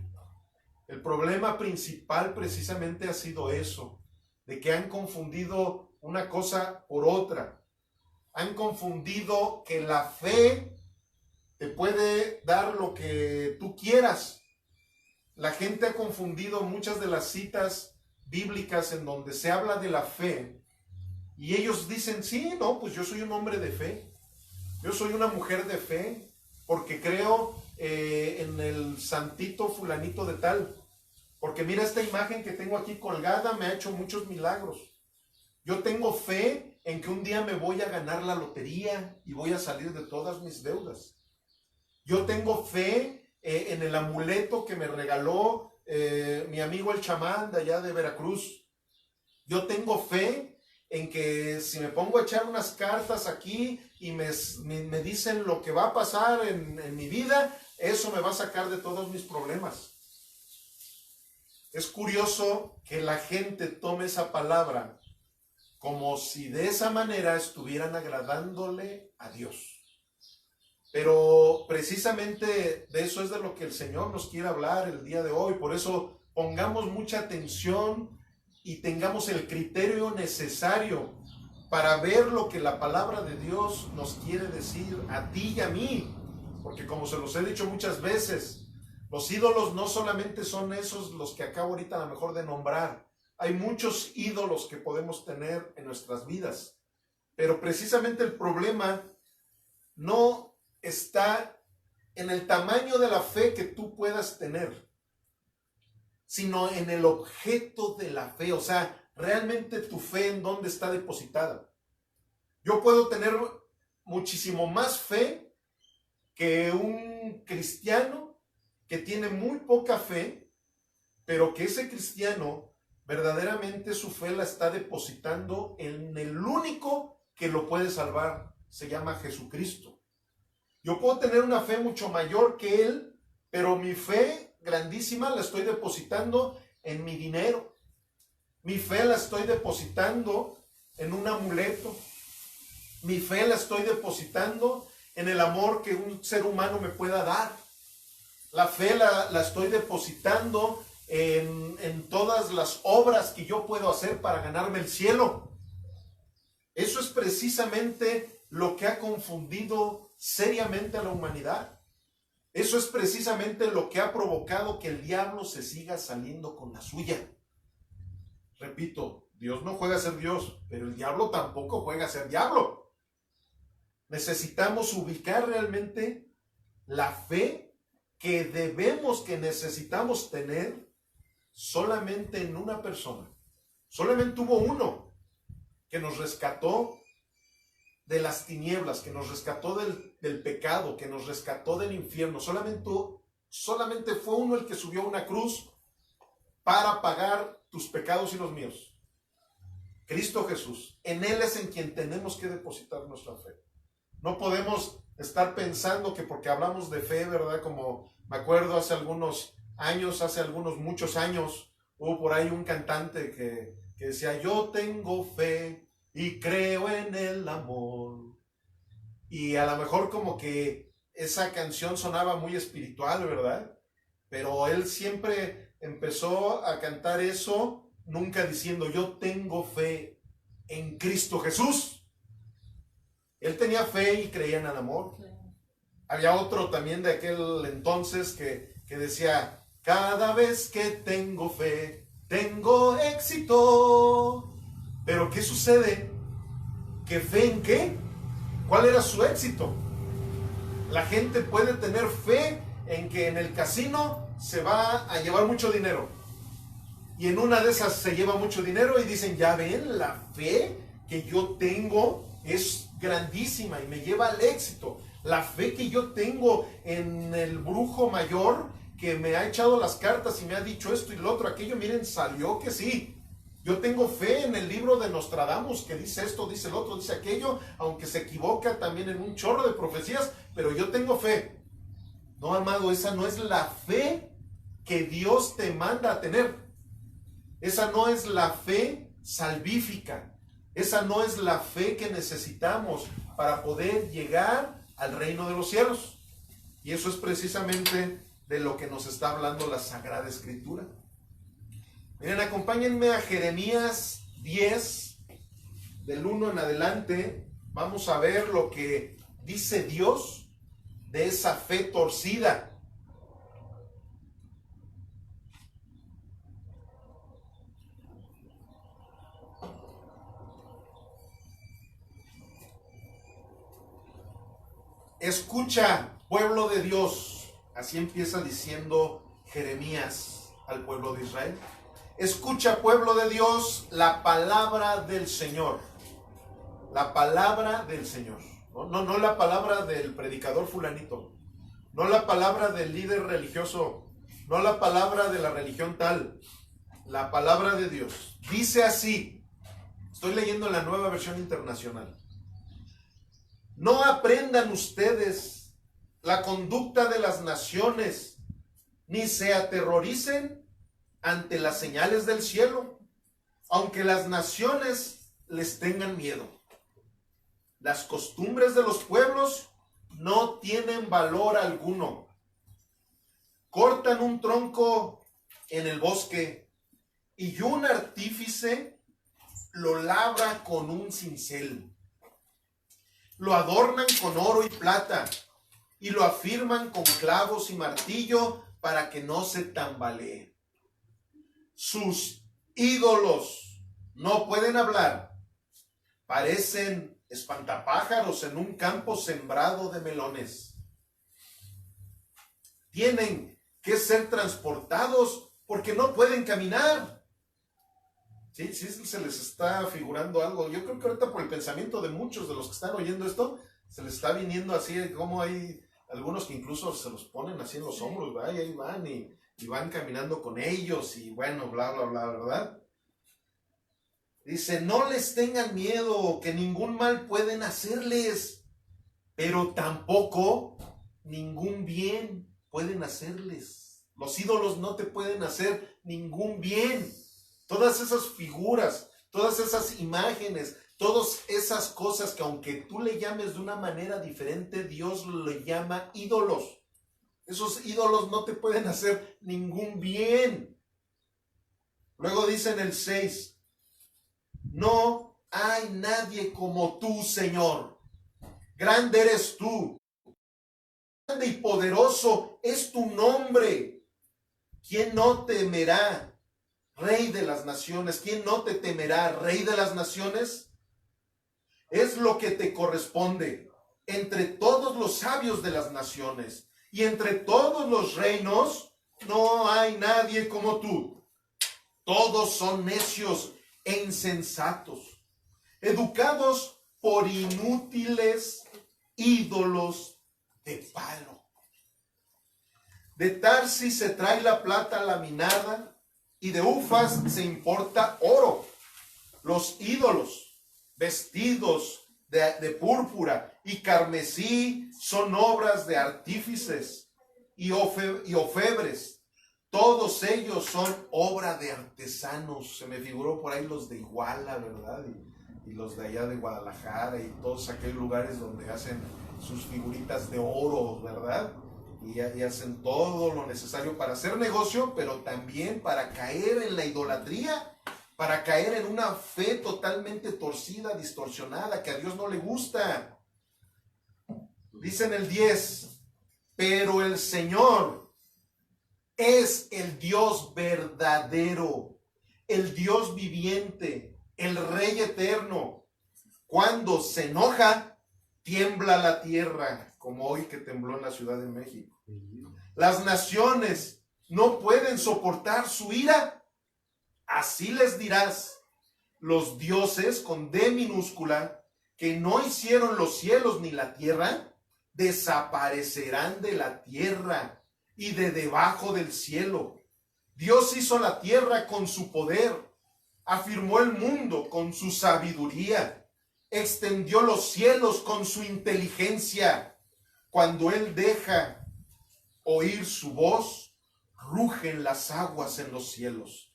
El problema principal precisamente ha sido eso, de que han confundido una cosa por otra. Han confundido que la fe te puede dar lo que tú quieras. La gente ha confundido muchas de las citas bíblicas en donde se habla de la fe, y ellos dicen: sí, no, pues yo soy un hombre de fe, yo soy una mujer de fe, porque creo en el santito fulanito de tal, porque mira esta imagen que tengo aquí colgada, me ha hecho muchos milagros. Yo tengo fe en que un día me voy a ganar la lotería y voy a salir de todas mis deudas. Yo tengo fe en el amuleto que me regaló mi amigo el chamán de allá de Veracruz. Yo tengo fe en que si me pongo a echar unas cartas aquí y me dicen lo que va a pasar en mi vida, eso me va a sacar de todos mis problemas. Es curioso que la gente tome esa palabra como si de esa manera estuvieran agradándole a Dios. Pero precisamente de eso es de lo que el Señor nos quiere hablar el día de hoy. Por eso pongamos mucha atención y tengamos el criterio necesario para ver lo que la palabra de Dios nos quiere decir a ti y a mí. Porque como se los he dicho muchas veces, los ídolos no solamente son esos los que acabo ahorita a lo mejor de nombrar. Hay muchos ídolos que podemos tener en nuestras vidas. Pero precisamente el problema no está en el tamaño de la fe que tú puedas tener, sino en el objeto de la fe. O sea, realmente tu fe en dónde está depositada. Yo puedo tener muchísimo más fe que un cristiano que tiene muy poca fe, pero que ese cristiano verdaderamente su fe la está depositando en el único que lo puede salvar, se llama Jesucristo. Yo puedo tener una fe mucho mayor que él, pero mi fe grandísima la estoy depositando en mi dinero. Mi fe la estoy depositando en un amuleto. Mi fe la estoy depositando en el amor que un ser humano me pueda dar. La fe la estoy depositando en todas las obras que yo puedo hacer para ganarme el cielo. Eso es precisamente lo que ha confundido seriamente a la humanidad. Eso es precisamente lo que ha provocado que el diablo se siga saliendo con la suya. Repito, Dios no juega a ser Dios, pero el diablo tampoco juega a ser diablo. Necesitamos ubicar realmente la fe que necesitamos tener solamente en una persona. Solamente hubo uno que nos rescató de las tinieblas, que nos rescató del pecado, que nos rescató del infierno. Solamente fue uno el que subió a una cruz para pagar tus pecados y los míos. Cristo Jesús. En Él es en quien tenemos que depositar nuestra fe. No podemos estar pensando que porque hablamos de fe, ¿verdad? Como me acuerdo hace muchos años, hubo por ahí un cantante que decía, yo tengo fe y creo en el amor. Y a lo mejor como que esa canción sonaba muy espiritual, ¿verdad? Pero él siempre empezó a cantar eso, nunca diciendo, yo tengo fe en Cristo Jesús. Él tenía fe y creía en el amor. Había otro también de aquel entonces que decía, cada vez que tengo fe, tengo éxito. Pero ¿qué sucede? ¿Qué fe en qué? ¿Cuál era su éxito? La gente puede tener fe en que en el casino se va a llevar mucho dinero. Y en una de esas se lleva mucho dinero y dicen, ya ven, la fe que yo tengo es grandísima y me lleva al éxito. La fe que yo tengo en el brujo mayor que me ha echado las cartas y me ha dicho esto y lo otro, aquello, miren, salió que sí. Yo tengo fe en el libro de Nostradamus que dice esto, dice el otro, dice aquello, aunque se equivoca también en un chorro de profecías, pero yo tengo fe. No, amado, esa no es la fe que Dios te manda a tener. Esa no es la fe salvífica. Esa no es la fe que necesitamos para poder llegar al reino de los cielos. Y eso es precisamente de lo que nos está hablando la Sagrada Escritura. Miren, acompáñenme a Jeremías 10, del 1 en adelante. Vamos a ver lo que dice Dios de esa fe torcida. Escucha, pueblo de Dios. Así empieza diciendo Jeremías al pueblo de Israel. Escucha, pueblo de Dios, la palabra del Señor. La palabra del Señor. No la palabra del predicador fulanito. No la palabra del líder religioso. No la palabra de la religión tal. La palabra de Dios. Dice así. Estoy leyendo la Nueva Versión Internacional. No aprendan ustedes la conducta de las naciones, ni se aterroricen ante las señales del cielo, aunque las naciones les tengan miedo. Las costumbres de los pueblos no tienen valor alguno. Cortan un tronco en el bosque y un artífice lo labra con un cincel. Lo adornan con oro y plata y lo afirman con clavos y martillo para que no se tambalee. Sus ídolos no pueden hablar. Parecen espantapájaros en un campo sembrado de melones. Tienen que ser transportados porque no pueden caminar. Sí, se les está figurando algo. Yo creo que ahorita por el pensamiento de muchos de los que están oyendo esto, se les está viniendo así como hay algunos que incluso se los ponen así en los hombros, ¿verdad? Y ahí van y y van caminando con ellos y bueno, bla, bla, bla, ¿verdad? Dice, no les tengan miedo, que ningún mal pueden hacerles, pero tampoco ningún bien pueden hacerles. Los ídolos no te pueden hacer ningún bien. Todas esas figuras, todas esas imágenes, todas esas cosas que aunque tú le llames de una manera diferente, Dios le llama ídolos. Esos ídolos no te pueden hacer ningún bien. Luego dice en el 6, no hay nadie como tú, Señor. Grande eres tú. Grande y poderoso es tu nombre. ¿Quién no temerá, Rey de las naciones? ¿Quién no te temerá, Rey de las naciones? Es lo que te corresponde entre todos los sabios de las naciones y entre todos los reinos. No hay nadie como tú. Todos son necios e insensatos, educados por inútiles ídolos de palo. De Tarsis se trae la plata laminada y de Ufas se importa oro. Los ídolos vestidos de púrpura y carmesí son obras de artífices y orfebres. Todos ellos son obra de artesanos. Se me figuró por ahí los de Iguala, ¿verdad? Y los de allá de Guadalajara y todos aquellos lugares donde hacen sus figuritas de oro, ¿verdad? Y hacen todo lo necesario para hacer negocio, pero también para caer en la idolatría, para caer en una fe totalmente torcida, distorsionada, que a Dios no le gusta. Dice en el 10, pero el Señor es el Dios verdadero, el Dios viviente, el Rey eterno. Cuando se enoja, tiembla la tierra, como hoy que tembló en la Ciudad de México. Las naciones no pueden soportar su ira. Así les dirás, los dioses con D minúscula, que no hicieron los cielos ni la tierra, desaparecerán de la tierra y de debajo del cielo. Dios hizo la tierra con su poder, afirmó el mundo con su sabiduría, extendió los cielos con su inteligencia. Cuando Él deja oír su voz, rugen las aguas en los cielos.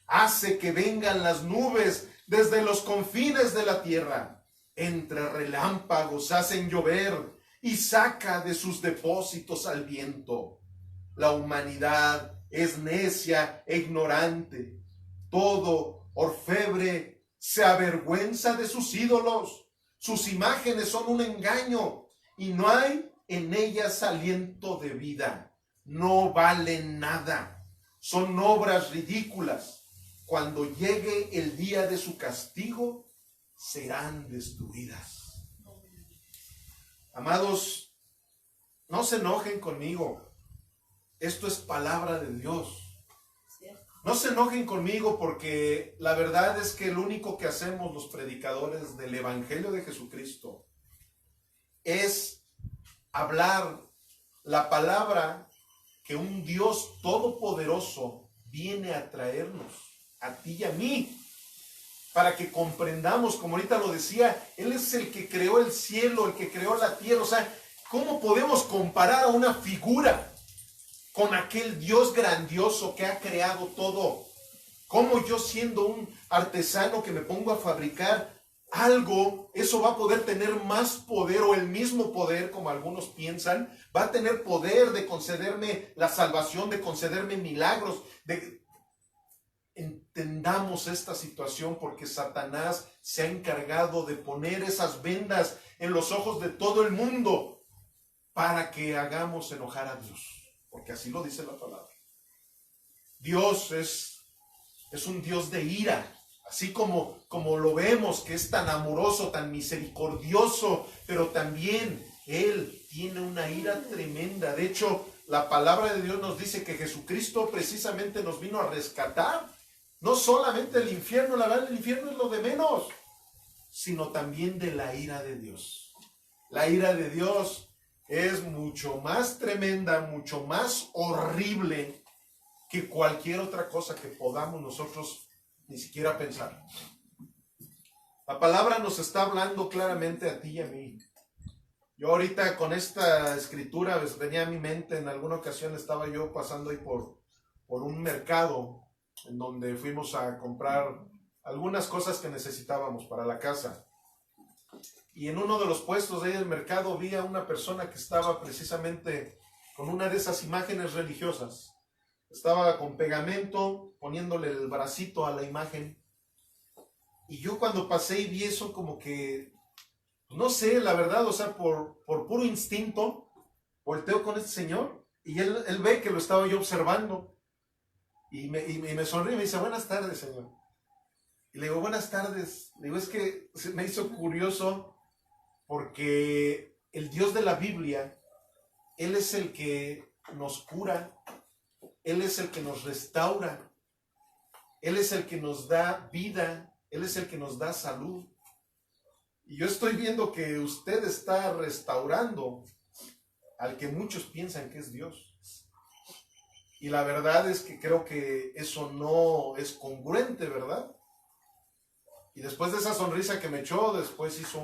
Hace que vengan las nubes desde los confines de la tierra. Entre relámpagos hacen llover y saca de sus depósitos al viento. La humanidad es necia e ignorante. Todo orfebre se avergüenza de sus ídolos. Sus imágenes son un engaño y no hay en ellas aliento de vida. No valen nada. Son obras ridículas. Cuando llegue el día de su castigo, serán destruidas. Amados, no se enojen conmigo. Esto es palabra de Dios. No se enojen conmigo porque la verdad es que lo único que hacemos los predicadores del Evangelio de Jesucristo es hablar la palabra que un Dios todopoderoso viene a traernos, a ti y a mí, para que comprendamos, como ahorita lo decía, Él es el que creó el cielo, el que creó la tierra. O sea, ¿cómo podemos comparar a una figura con aquel Dios grandioso que ha creado todo? ¿Cómo yo, siendo un artesano que me pongo a fabricar algo, eso va a poder tener más poder o el mismo poder, como algunos piensan? Va a tener poder de concederme la salvación, de concederme milagros. Entendamos esta situación, porque Satanás se ha encargado de poner esas vendas en los ojos de todo el mundo para que hagamos enojar a Dios. Porque así lo dice la palabra. Dios es un Dios de ira. Así como lo vemos, que es tan amoroso, tan misericordioso, pero también Él tiene una ira tremenda. De hecho, la palabra de Dios nos dice que Jesucristo precisamente nos vino a rescatar. No solamente del infierno, la verdad, el infierno es lo de menos, sino también de la ira de Dios. La ira de Dios es mucho más tremenda, mucho más horrible que cualquier otra cosa que podamos nosotros ni siquiera pensar. La palabra nos está hablando claramente a ti y a mí. Yo ahorita con esta escritura pues, venía a mi mente, en alguna ocasión estaba yo pasando ahí por un mercado en donde fuimos a comprar algunas cosas que necesitábamos para la casa. Y en uno de los puestos de ahí del mercado vi a una persona que estaba precisamente con una de esas imágenes religiosas. Estaba con pegamento, poniéndole el bracito a la imagen. Y yo cuando pasé y vi eso como que, no sé, la verdad, o sea, por puro instinto, volteo con este señor y él ve que lo estaba yo observando. Y me sonríe y me dice, buenas tardes, señor. Y le digo, buenas tardes. Le digo, es que se me hizo curioso porque el Dios de la Biblia, Él es el que nos cura, Él es el que nos restaura, Él es el que nos da vida, Él es el que nos da salud. Y yo estoy viendo que usted está restaurando al que muchos piensan que es Dios. Y la verdad es que creo que eso no es congruente, ¿verdad? Y después de esa sonrisa que me echó, después hizo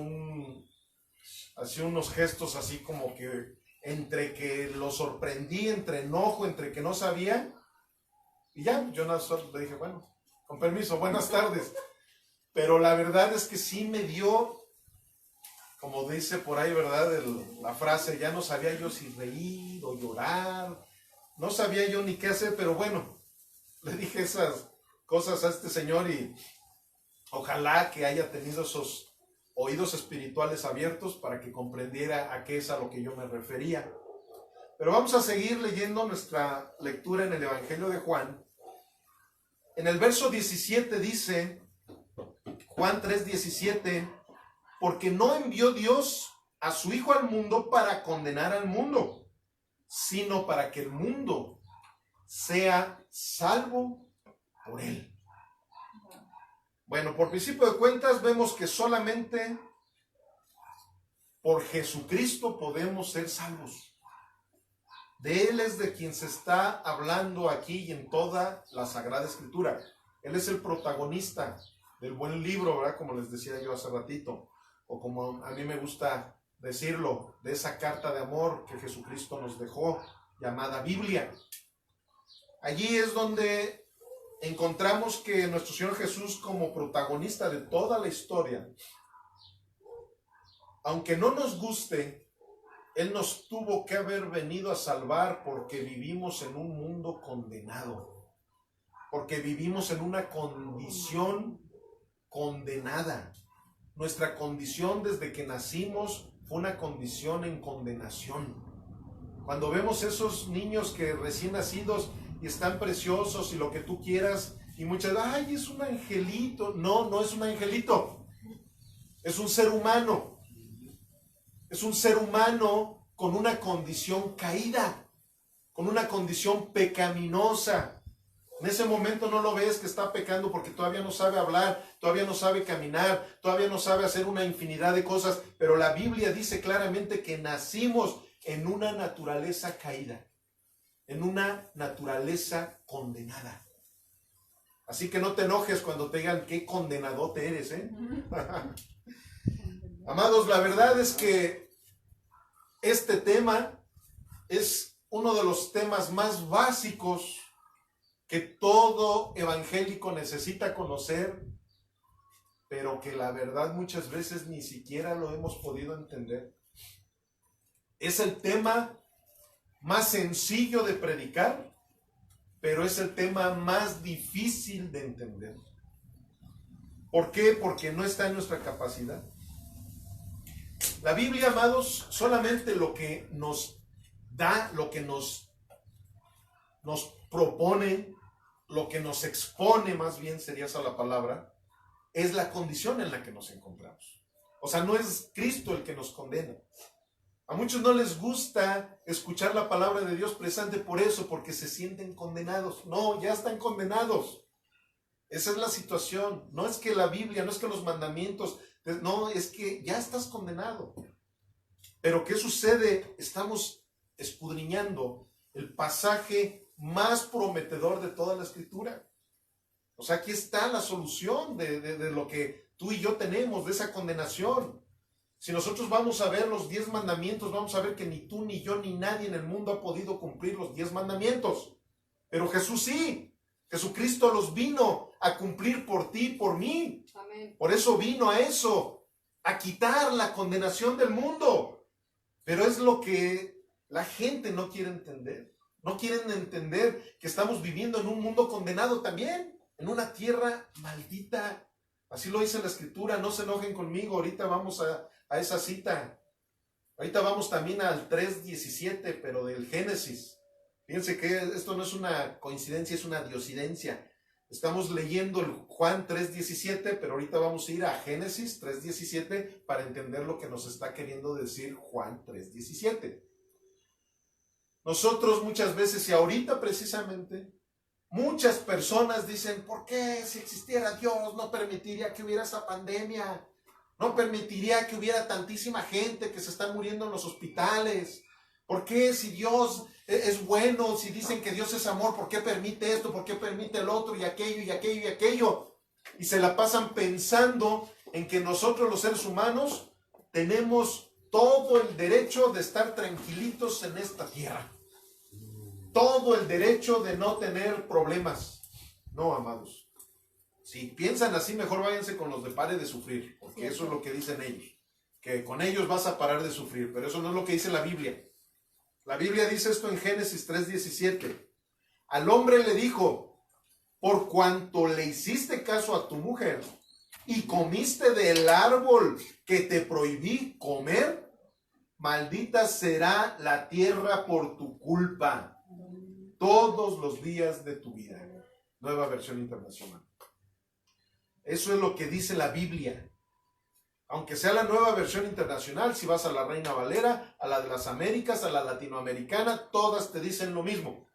unos gestos así como que entre que lo sorprendí, entre enojo, entre que no sabía. Y ya, yo nada más le dije, bueno, con permiso, buenas tardes. Pero la verdad es que sí me dio, como dice por ahí, ¿verdad? La frase, ya no sabía yo si reír o llorar. No sabía yo ni qué hacer, pero bueno, le dije esas cosas a este señor y ojalá que haya tenido esos oídos espirituales abiertos para que comprendiera a qué es a lo que yo me refería. Pero vamos a seguir leyendo nuestra lectura en el Evangelio de Juan. En el verso 17 dice, Juan 3:17, porque no envió Dios a su Hijo al mundo para condenar al mundo, sino para que el mundo sea salvo por él. Bueno, por principio de cuentas vemos que solamente por Jesucristo podemos ser salvos. De Él es de quien se está hablando aquí y en toda la Sagrada Escritura. Él es el protagonista del buen libro, ¿verdad? Como les decía yo hace ratito, o como a mí me gusta decirlo, de esa carta de amor que Jesucristo nos dejó, llamada Biblia. Allí es donde encontramos que nuestro Señor Jesús, como protagonista de toda la historia, aunque no nos guste, Él nos tuvo que haber venido a salvar porque vivimos en un mundo condenado, porque vivimos en una condición condenada. Nuestra condición desde que nacimos fue una condición en condenación. Cuando vemos esos niños que recién nacidos y están preciosos y lo que tú quieras, y muchas veces, ay, es un angelito. No, no es un angelito. Es un ser humano. Es un ser humano con una condición caída, con una condición pecaminosa. En ese momento no lo ves que está pecando porque todavía no sabe hablar, todavía no sabe caminar, todavía no sabe hacer una infinidad de cosas, pero la Biblia dice claramente que nacimos en una naturaleza caída, en una naturaleza condenada. Así que no te enojes cuando te digan qué condenadote eres, ¿eh? Amados, la verdad es que este tema es uno de los temas más básicos que todo evangélico necesita conocer, pero que la verdad muchas veces ni siquiera lo hemos podido entender. Es el tema más sencillo de predicar, pero es el tema más difícil de entender. ¿Por qué? Porque no está en nuestra capacidad. La Biblia, amados, solamente lo que nos da, lo que nos propone, lo que nos expone, más bien sería esa la palabra, es la condición en la que nos encontramos. O sea, no es Cristo el que nos condena. A muchos no les gusta escuchar la palabra de Dios precisamente por eso, porque se sienten condenados. No, ya están condenados. Esa es la situación. No es que la Biblia, no es que los mandamientos, no, es que ya estás condenado. Pero ¿qué sucede? Estamos escudriñando el pasaje más prometedor de toda la Escritura. O sea, aquí está la solución de lo que tú y yo tenemos, de esa condenación. Si nosotros vamos a ver los 10 mandamientos, vamos a ver que ni tú, ni yo, ni nadie en el mundo ha podido cumplir los 10 mandamientos. Pero Jesús sí. Jesucristo los vino a cumplir por ti y por mí. Amén. Por eso vino a eso, a quitar la condenación del mundo. Pero es lo que la gente no quiere entender. No quieren entender que estamos viviendo en un mundo condenado también, en una tierra maldita. Así lo dice la Escritura. No se enojen conmigo, ahorita vamos a esa cita. Ahorita vamos también al 3:17, pero del Génesis. Fíjense que esto no es una coincidencia, es una diosidencia. Estamos leyendo el Juan 3:17, pero ahorita vamos a ir a Génesis 3:17 para entender lo que nos está queriendo decir Juan 3:17. Nosotros muchas veces, y ahorita precisamente, muchas personas dicen, ¿por qué si existiera Dios no permitiría que hubiera esta pandemia? No permitiría que hubiera tantísima gente que se está muriendo en los hospitales. ¿Por qué si Dios es bueno, si dicen que Dios es amor, por qué permite esto, por qué permite el otro y aquello y aquello y aquello? Y se la pasan pensando en que nosotros los seres humanos tenemos todo el derecho de estar tranquilitos en esta tierra. Todo el derecho de no tener problemas. No, amados. Si piensan así, mejor váyanse con los de pare de sufrir, porque eso es lo que dicen ellos. Que con ellos vas a parar de sufrir, pero eso no es lo que dice la Biblia. La Biblia dice esto en Génesis 3:17. Al hombre le dijo, por cuanto le hiciste caso a tu mujer y comiste del árbol que te prohibí comer, maldita será la tierra por tu culpa todos los días de tu vida. Nueva versión internacional. Eso es lo que dice la Biblia. Aunque sea la nueva versión internacional, si vas a la Reina Valera, a la de las Américas, a la latinoamericana, todas te dicen lo mismo.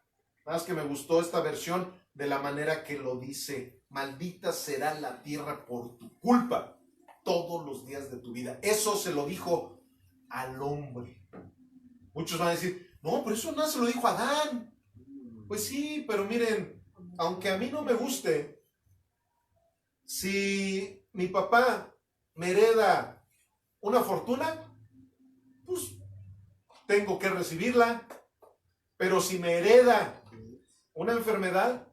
Nada más que me gustó esta versión de la manera que lo dice. Maldita será la tierra por tu culpa todos los días de tu vida. Eso se lo dijo al hombre. Muchos van a decir, no, pero eso no se lo dijo a Adán. Pues sí, pero miren, aunque a mí no me guste, si mi papá me hereda una fortuna, pues tengo que recibirla. Pero si me hereda una enfermedad,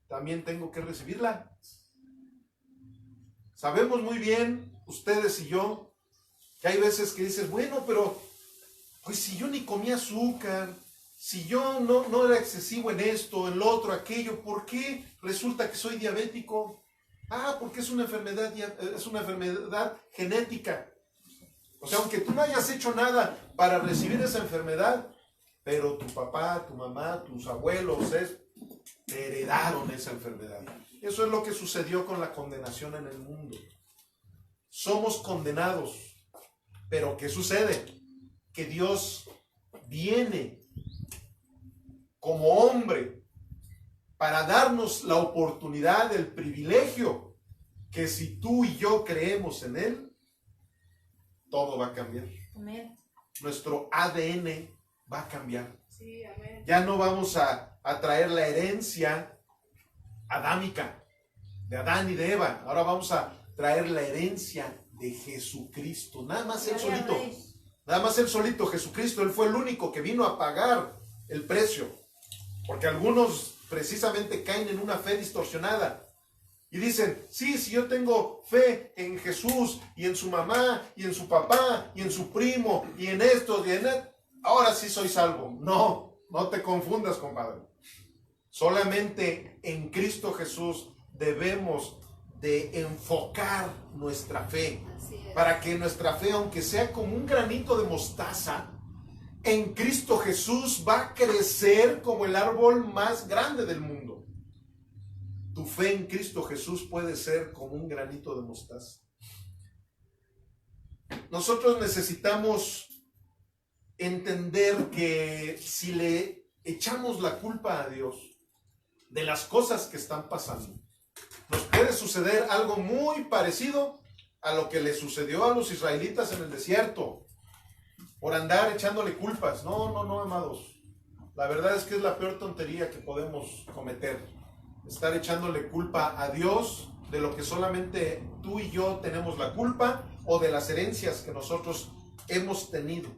también tengo que recibirla. Sabemos muy bien, ustedes y yo, que hay veces que dices, bueno, pero pues si yo ni comía azúcar, si yo no era excesivo en esto, en lo otro, aquello, ¿por qué resulta que soy diabético? Ah, porque es una enfermedad genética. O sea, aunque tú no hayas hecho nada para recibir esa enfermedad, pero tu papá, tu mamá, tus abuelos te heredaron esa enfermedad. Eso es lo que sucedió con la condenación en el mundo. Somos condenados. Pero ¿qué sucede? Que Dios viene como hombre para darnos la oportunidad, el privilegio, que si tú y yo creemos en Él, todo va a cambiar. Amén. Nuestro ADN va a cambiar. Sí, amén. Ya no vamos a traer la herencia adámica, de Adán y de Eva. Ahora vamos a traer la herencia de Jesucristo. Nada más Él Gloria al solito. Rey. Nada más Él solito, Jesucristo. Él fue el único que vino a pagar el precio. Porque algunos precisamente caen en una fe distorsionada. Y dicen, sí, si yo tengo fe en Jesús y en su mamá y en su papá y en su primo y en esto y en esto, ahora sí soy salvo. No, no te confundas, compadre. Solamente en Cristo Jesús debemos de enfocar nuestra fe. Así es. Para que nuestra fe, aunque sea como un granito de mostaza, en Cristo Jesús va a crecer como el árbol más grande del mundo. Tu fe en Cristo Jesús puede ser como un granito de mostaza. Nosotros necesitamos entender que si le echamos la culpa a Dios de las cosas que están pasando, nos puede suceder algo muy parecido a lo que le sucedió a los israelitas en el desierto, por andar echándole culpas. No, amados. La verdad es que es la peor tontería que podemos cometer. Estar echándole culpa a Dios de lo que solamente tú y yo tenemos la culpa o de las herencias que nosotros hemos tenido.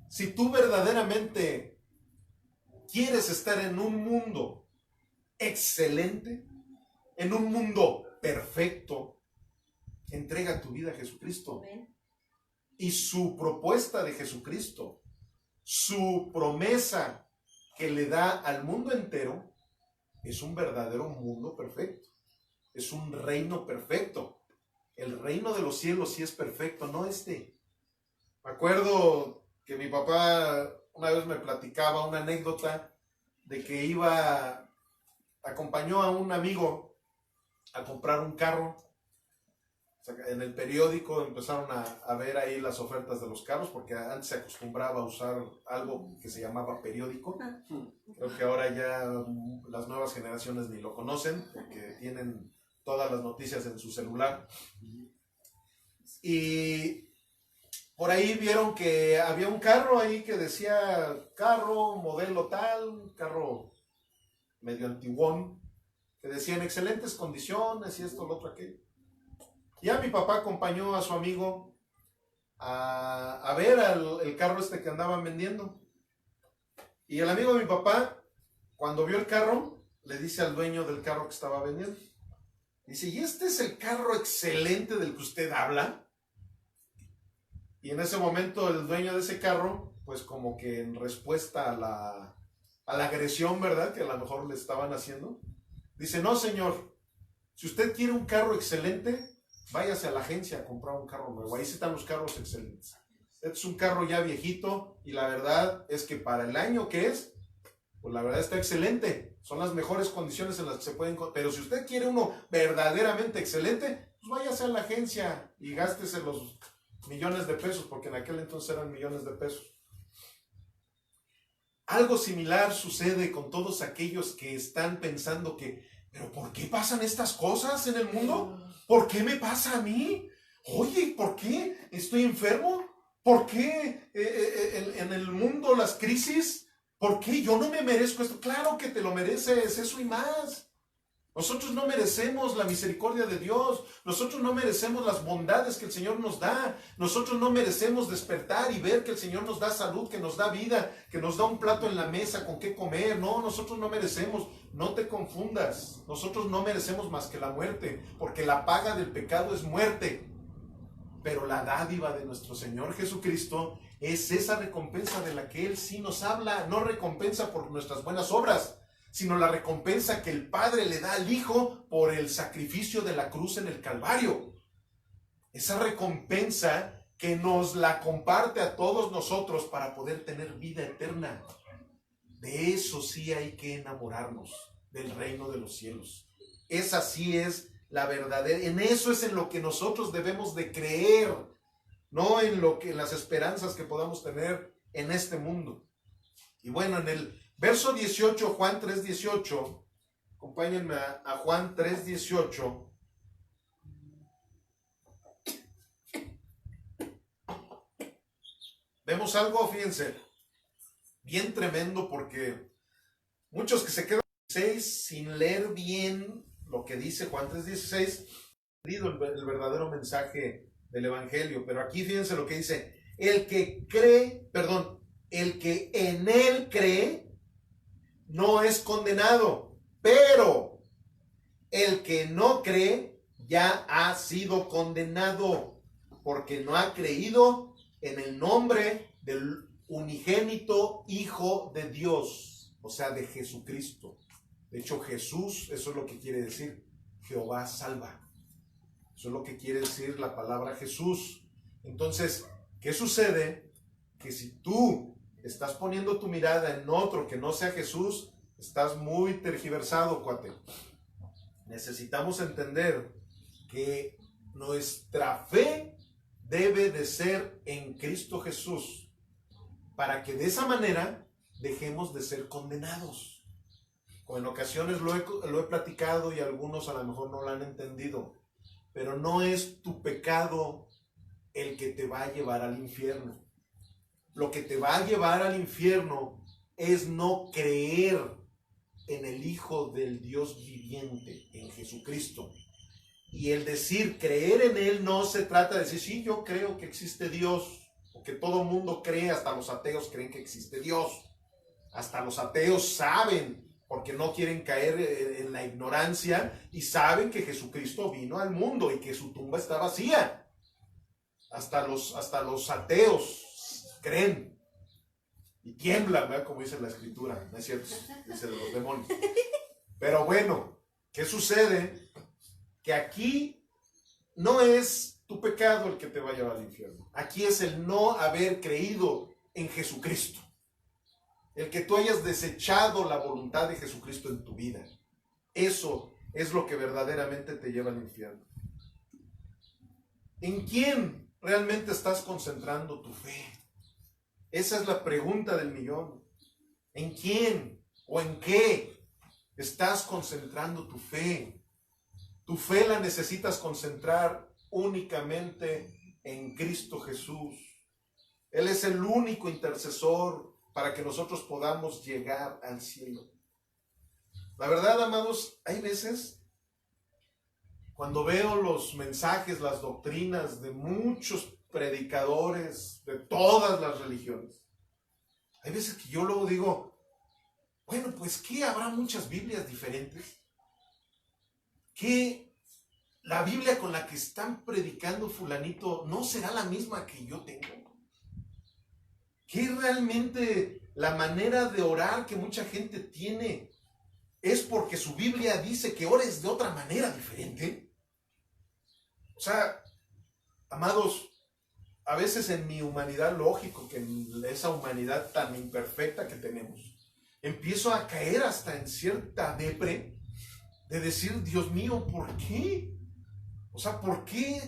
Si tú verdaderamente quieres estar en un mundo excelente, en un mundo perfecto, entrega tu vida a Jesucristo. Y su propuesta de Jesucristo, su promesa que le da al mundo entero, es un verdadero mundo perfecto. Es un reino perfecto. El reino de los cielos sí es perfecto, no este. Me acuerdo que mi papá una vez me platicaba una anécdota de que acompañó a un amigo a comprar un carro. O sea, en el periódico empezaron a ver ahí las ofertas de los carros, porque antes se acostumbraba a usar algo que se llamaba periódico. Creo que ahora ya las nuevas generaciones ni lo conocen, porque tienen todas las noticias en su celular. Y por ahí vieron que había un carro ahí que decía carro, modelo tal, carro medio antiguón, que decía en excelentes condiciones y esto, lo otro, aquello. Ya mi papá acompañó a su amigo a ver el carro este que andaban vendiendo. Y el amigo de mi papá, cuando vio el carro, le dice al dueño del carro que estaba vendiendo. Dice, ¿y este es el carro excelente del que usted habla? Y en ese momento el dueño de ese carro, pues como que en respuesta a la agresión, ¿verdad?, que a lo mejor le estaban haciendo, dice, no señor, si usted quiere un carro excelente, váyase a la agencia a comprar un carro nuevo. Ahí sí están los carros excelentes. Este es un carro ya viejito y la verdad es que para el año que es, pues la verdad está excelente. Son las mejores condiciones en las que se pueden... Pero si usted quiere uno verdaderamente excelente, pues váyase a la agencia y gástese los millones de pesos, porque en aquel entonces eran millones de pesos. Algo similar sucede con todos aquellos que están pensando que, ¿pero por qué pasan estas cosas en el mundo? ¿Por qué me pasa a mí? Oye, ¿por qué estoy enfermo? ¿Por qué en el mundo las crisis? ¿Por qué yo no me merezco esto? Claro que te lo mereces, eso y más. Nosotros no merecemos la misericordia de Dios. Nosotros no merecemos las bondades que el Señor nos da. Nosotros no merecemos despertar y ver que el Señor nos da salud, que nos da vida, que nos da un plato en la mesa con qué comer. No, nosotros no merecemos. No te confundas. Nosotros no merecemos más que la muerte, porque la paga del pecado es muerte. Pero la dádiva de nuestro Señor Jesucristo es esa recompensa de la que Él sí nos habla. No recompensa por nuestras buenas obras, sino la recompensa que el Padre le da al Hijo por el sacrificio de la cruz en el Calvario. Esa recompensa que nos la comparte a todos nosotros para poder tener vida eterna. De eso sí hay que enamorarnos, del reino de los cielos. Esa sí es la verdadera, en eso es en lo que nosotros debemos de creer, no en las esperanzas que podamos tener en este mundo. Y bueno, en el verso 18, Juan 3:18, acompáñenme a Juan 3:18. Vemos algo, fíjense, bien tremendo, porque muchos que se quedan sin leer bien lo que dice Juan 3:16, el verdadero mensaje del Evangelio. Pero aquí fíjense lo que dice, el que en él cree, no es condenado, pero el que no cree ya ha sido condenado, porque no ha creído en el nombre del unigénito Hijo de Dios, o sea, de Jesucristo. De hecho, Jesús, eso es lo que quiere decir, Jehová salva. Eso es lo que quiere decir la palabra Jesús. Entonces, ¿qué sucede? Que si tú estás poniendo tu mirada en otro que no sea Jesús, estás muy tergiversado, cuate. Necesitamos entender que nuestra fe debe de ser en Cristo Jesús, para que de esa manera dejemos de ser condenados. En ocasiones lo he platicado y algunos a lo mejor no lo han entendido, pero no es tu pecado el que te va a llevar al infierno. Lo que te va a llevar al infierno es no creer en el Hijo del Dios viviente, en Jesucristo. Y el decir creer en Él no se trata de decir, sí, yo creo que existe Dios, porque todo el mundo cree, hasta los ateos creen que existe Dios. Hasta los ateos saben, porque no quieren caer en la ignorancia, y saben que Jesucristo vino al mundo y que su tumba está vacía. Hasta los ateos creen y tiemblan, ¿verdad? Como dice la Escritura, ¿no es cierto? Dice de los demonios. Pero bueno, ¿qué sucede? Que aquí no es tu pecado el que te va a llevar al infierno. Aquí es el no haber creído en Jesucristo. El que tú hayas desechado la voluntad de Jesucristo en tu vida. Eso es lo que verdaderamente te lleva al infierno. ¿En quién realmente estás concentrando tu fe? Esa es la pregunta del millón. ¿En quién o en qué estás concentrando tu fe? Tu fe la necesitas concentrar únicamente en Cristo Jesús. Él es el único intercesor para que nosotros podamos llegar al cielo. La verdad, amados, hay veces cuando veo los mensajes, las doctrinas de muchos predicadores de todas las religiones, hay veces que yo luego digo, bueno, pues ¿qué? ¿Habrá muchas Biblias diferentes? ¿Qué? ¿La Biblia con la que están predicando fulanito no será la misma que yo tengo? ¿Qué realmente la manera de orar que mucha gente tiene es porque su Biblia dice que ores de otra manera diferente? O sea, amados, a veces en mi humanidad, lógico que en esa humanidad tan imperfecta que tenemos, empiezo a caer hasta en cierta depre de decir, Dios mío, ¿por qué? O sea, ¿por qué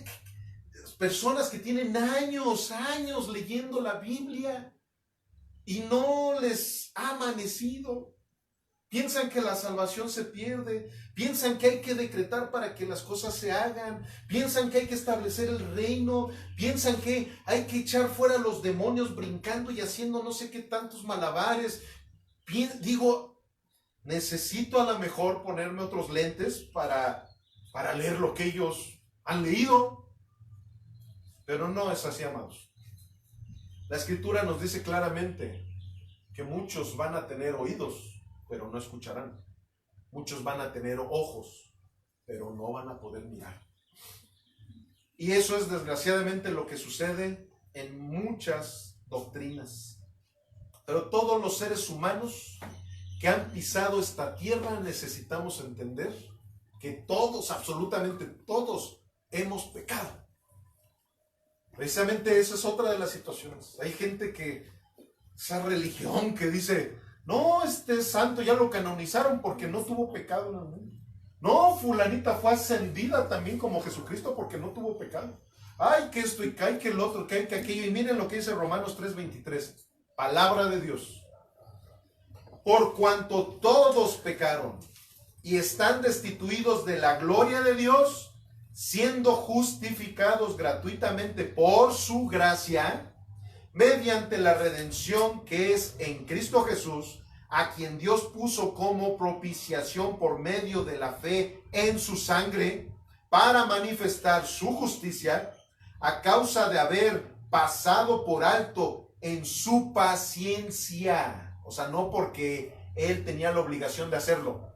personas que tienen años leyendo la Biblia y no les ha amanecido? Piensan que la salvación se pierde, piensan que hay que decretar para que las cosas se hagan, piensan que hay que establecer el reino, piensan que hay que echar fuera a los demonios brincando y haciendo no sé qué tantos malabares. Digo, necesito a lo mejor ponerme otros lentes para leer lo que ellos han leído, pero no es así, amados. La Escritura nos dice claramente que muchos van a tener oídos, pero no escucharán. Muchos van a tener ojos, pero no van a poder mirar. Y eso es desgraciadamente lo que sucede en muchas doctrinas. Pero todos los seres humanos que han pisado esta tierra necesitamos entender que todos, absolutamente todos, hemos pecado. Precisamente esa es otra de las situaciones. Hay gente que, esa religión que dice, no, este santo ya lo canonizaron porque no tuvo pecado en el mundo. No, fulanita fue ascendida también como Jesucristo porque no tuvo pecado. Ay, que esto y que hay que el otro, que hay que aquello. Y miren lo que dice Romanos 3:23. Palabra de Dios. Por cuanto todos pecaron y están destituidos de la gloria de Dios, siendo justificados gratuitamente por su gracia, mediante la redención que es en Cristo Jesús, a quien Dios puso como propiciación por medio de la fe en su sangre, para manifestar su justicia, a causa de haber pasado por alto en su paciencia. O sea, no porque él tenía la obligación de hacerlo.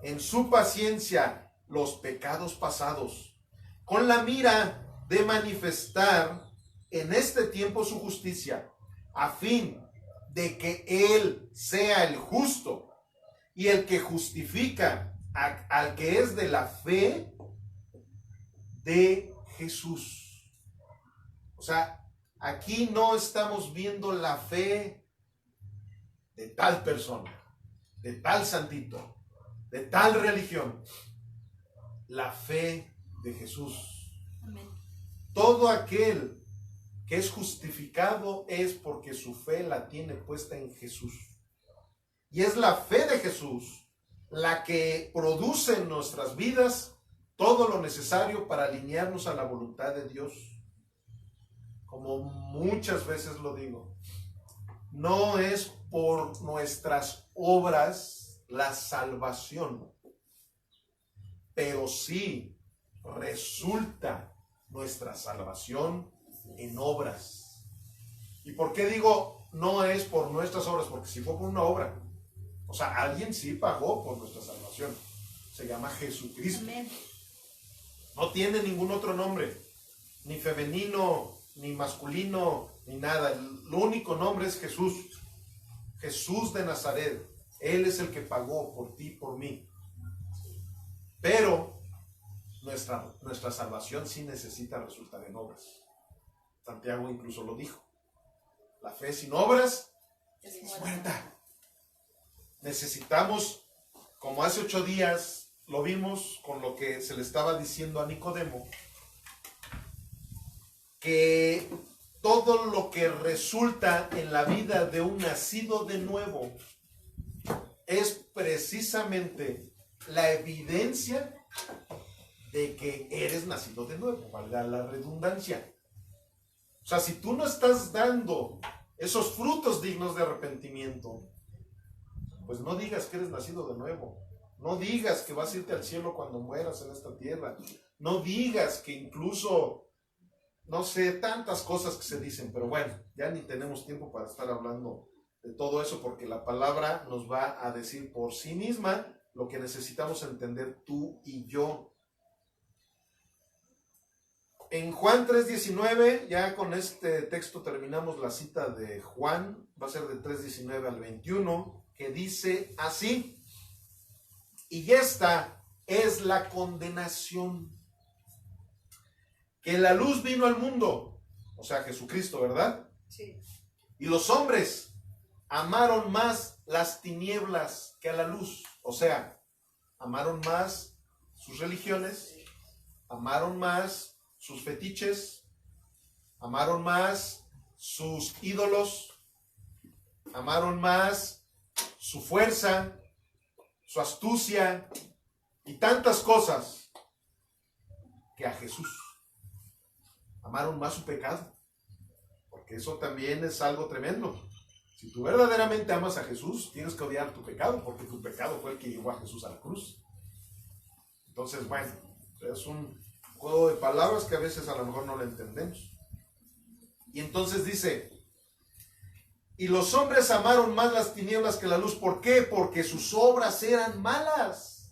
En su paciencia, los pecados pasados, con la mira de manifestar en este tiempo su justicia, a fin de que Él sea el justo y el que justifica al que es de la fe de Jesús. O sea, aquí no estamos viendo la fe de tal persona, de tal santito, de tal religión. La fe de Jesús. Amén. Todo aquel que es justificado es porque su fe la tiene puesta en Jesús. Y es la fe de Jesús la que produce en nuestras vidas todo lo necesario para alinearnos a la voluntad de Dios. Como muchas veces lo digo, no es por nuestras obras la salvación, pero sí resulta nuestra salvación en obras. ¿Y por qué digo no es por nuestras obras? Porque si fue por una obra, o sea, alguien sí pagó por nuestra salvación. Se llama Jesucristo. Amén. No tiene ningún otro nombre, ni femenino, ni masculino, ni nada. El único nombre es Jesús. Jesús de Nazaret. Él es el que pagó por ti y por mí. Pero nuestra salvación sí necesita resultar en obras. Santiago incluso lo dijo. La fe sin obras es muerta. Necesitamos, como hace 8 días lo vimos con lo que se le estaba diciendo a Nicodemo, que todo lo que resulta en la vida de un nacido de nuevo es precisamente la evidencia de que eres nacido de nuevo, valga la redundancia. O sea, si tú no estás dando esos frutos dignos de arrepentimiento, pues no digas que eres nacido de nuevo. No digas que vas a irte al cielo cuando mueras en esta tierra. No digas que incluso, no sé, tantas cosas que se dicen, pero bueno, ya ni tenemos tiempo para estar hablando de todo eso, porque la palabra nos va a decir por sí misma lo que necesitamos entender tú y yo. En Juan 3:19, ya con este texto terminamos la cita de Juan, va a ser de 3:19 al 21, que dice así: y esta es la condenación, que la luz vino al mundo, o sea, Jesucristo, ¿verdad? Sí. Y los hombres amaron más las tinieblas que a la luz, o sea, amaron más sus religiones, amaron más sus fetiches, amaron más sus ídolos, amaron más su fuerza, su astucia y tantas cosas que a Jesús. Amaron más su pecado, porque eso también es algo tremendo. Si tú verdaderamente amas a Jesús, tienes que odiar tu pecado, porque tu pecado fue el que llevó a Jesús a la cruz. Entonces, bueno, es un juego de palabras que a veces a lo mejor no lo entendemos. Y entonces dice: y los hombres amaron más las tinieblas que la luz. ¿Por qué? Porque sus obras eran malas.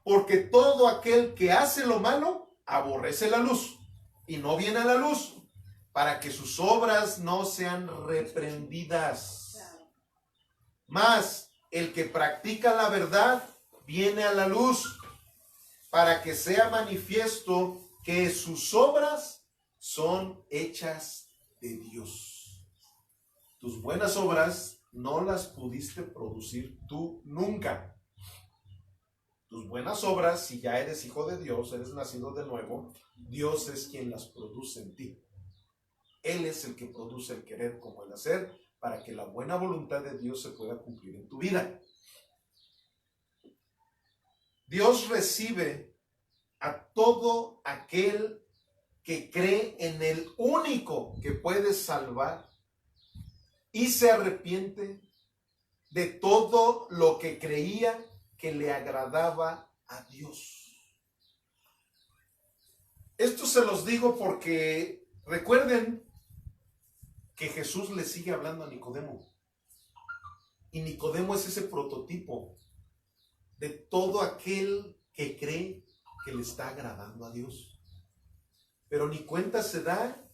Porque todo aquel que hace lo malo aborrece la luz y no viene a la luz, para que sus obras no sean reprendidas. Mas el que practica la verdad viene a la luz, para que sea manifiesto que sus obras son hechas de Dios. Tus buenas obras no las pudiste producir tú nunca. Tus buenas obras, si ya eres hijo de Dios, eres nacido de nuevo, Dios es quien las produce en ti. Él es el que produce el querer como el hacer, para que la buena voluntad de Dios se pueda cumplir en tu vida. Dios recibe a todo aquel que cree en el único que puede salvar y se arrepiente de todo lo que creía que le agradaba a Dios. Esto se los digo porque recuerden que Jesús le sigue hablando a Nicodemo. Y Nicodemo es ese prototipo de todo aquel que cree que le está agradando a Dios. Pero ni cuenta se da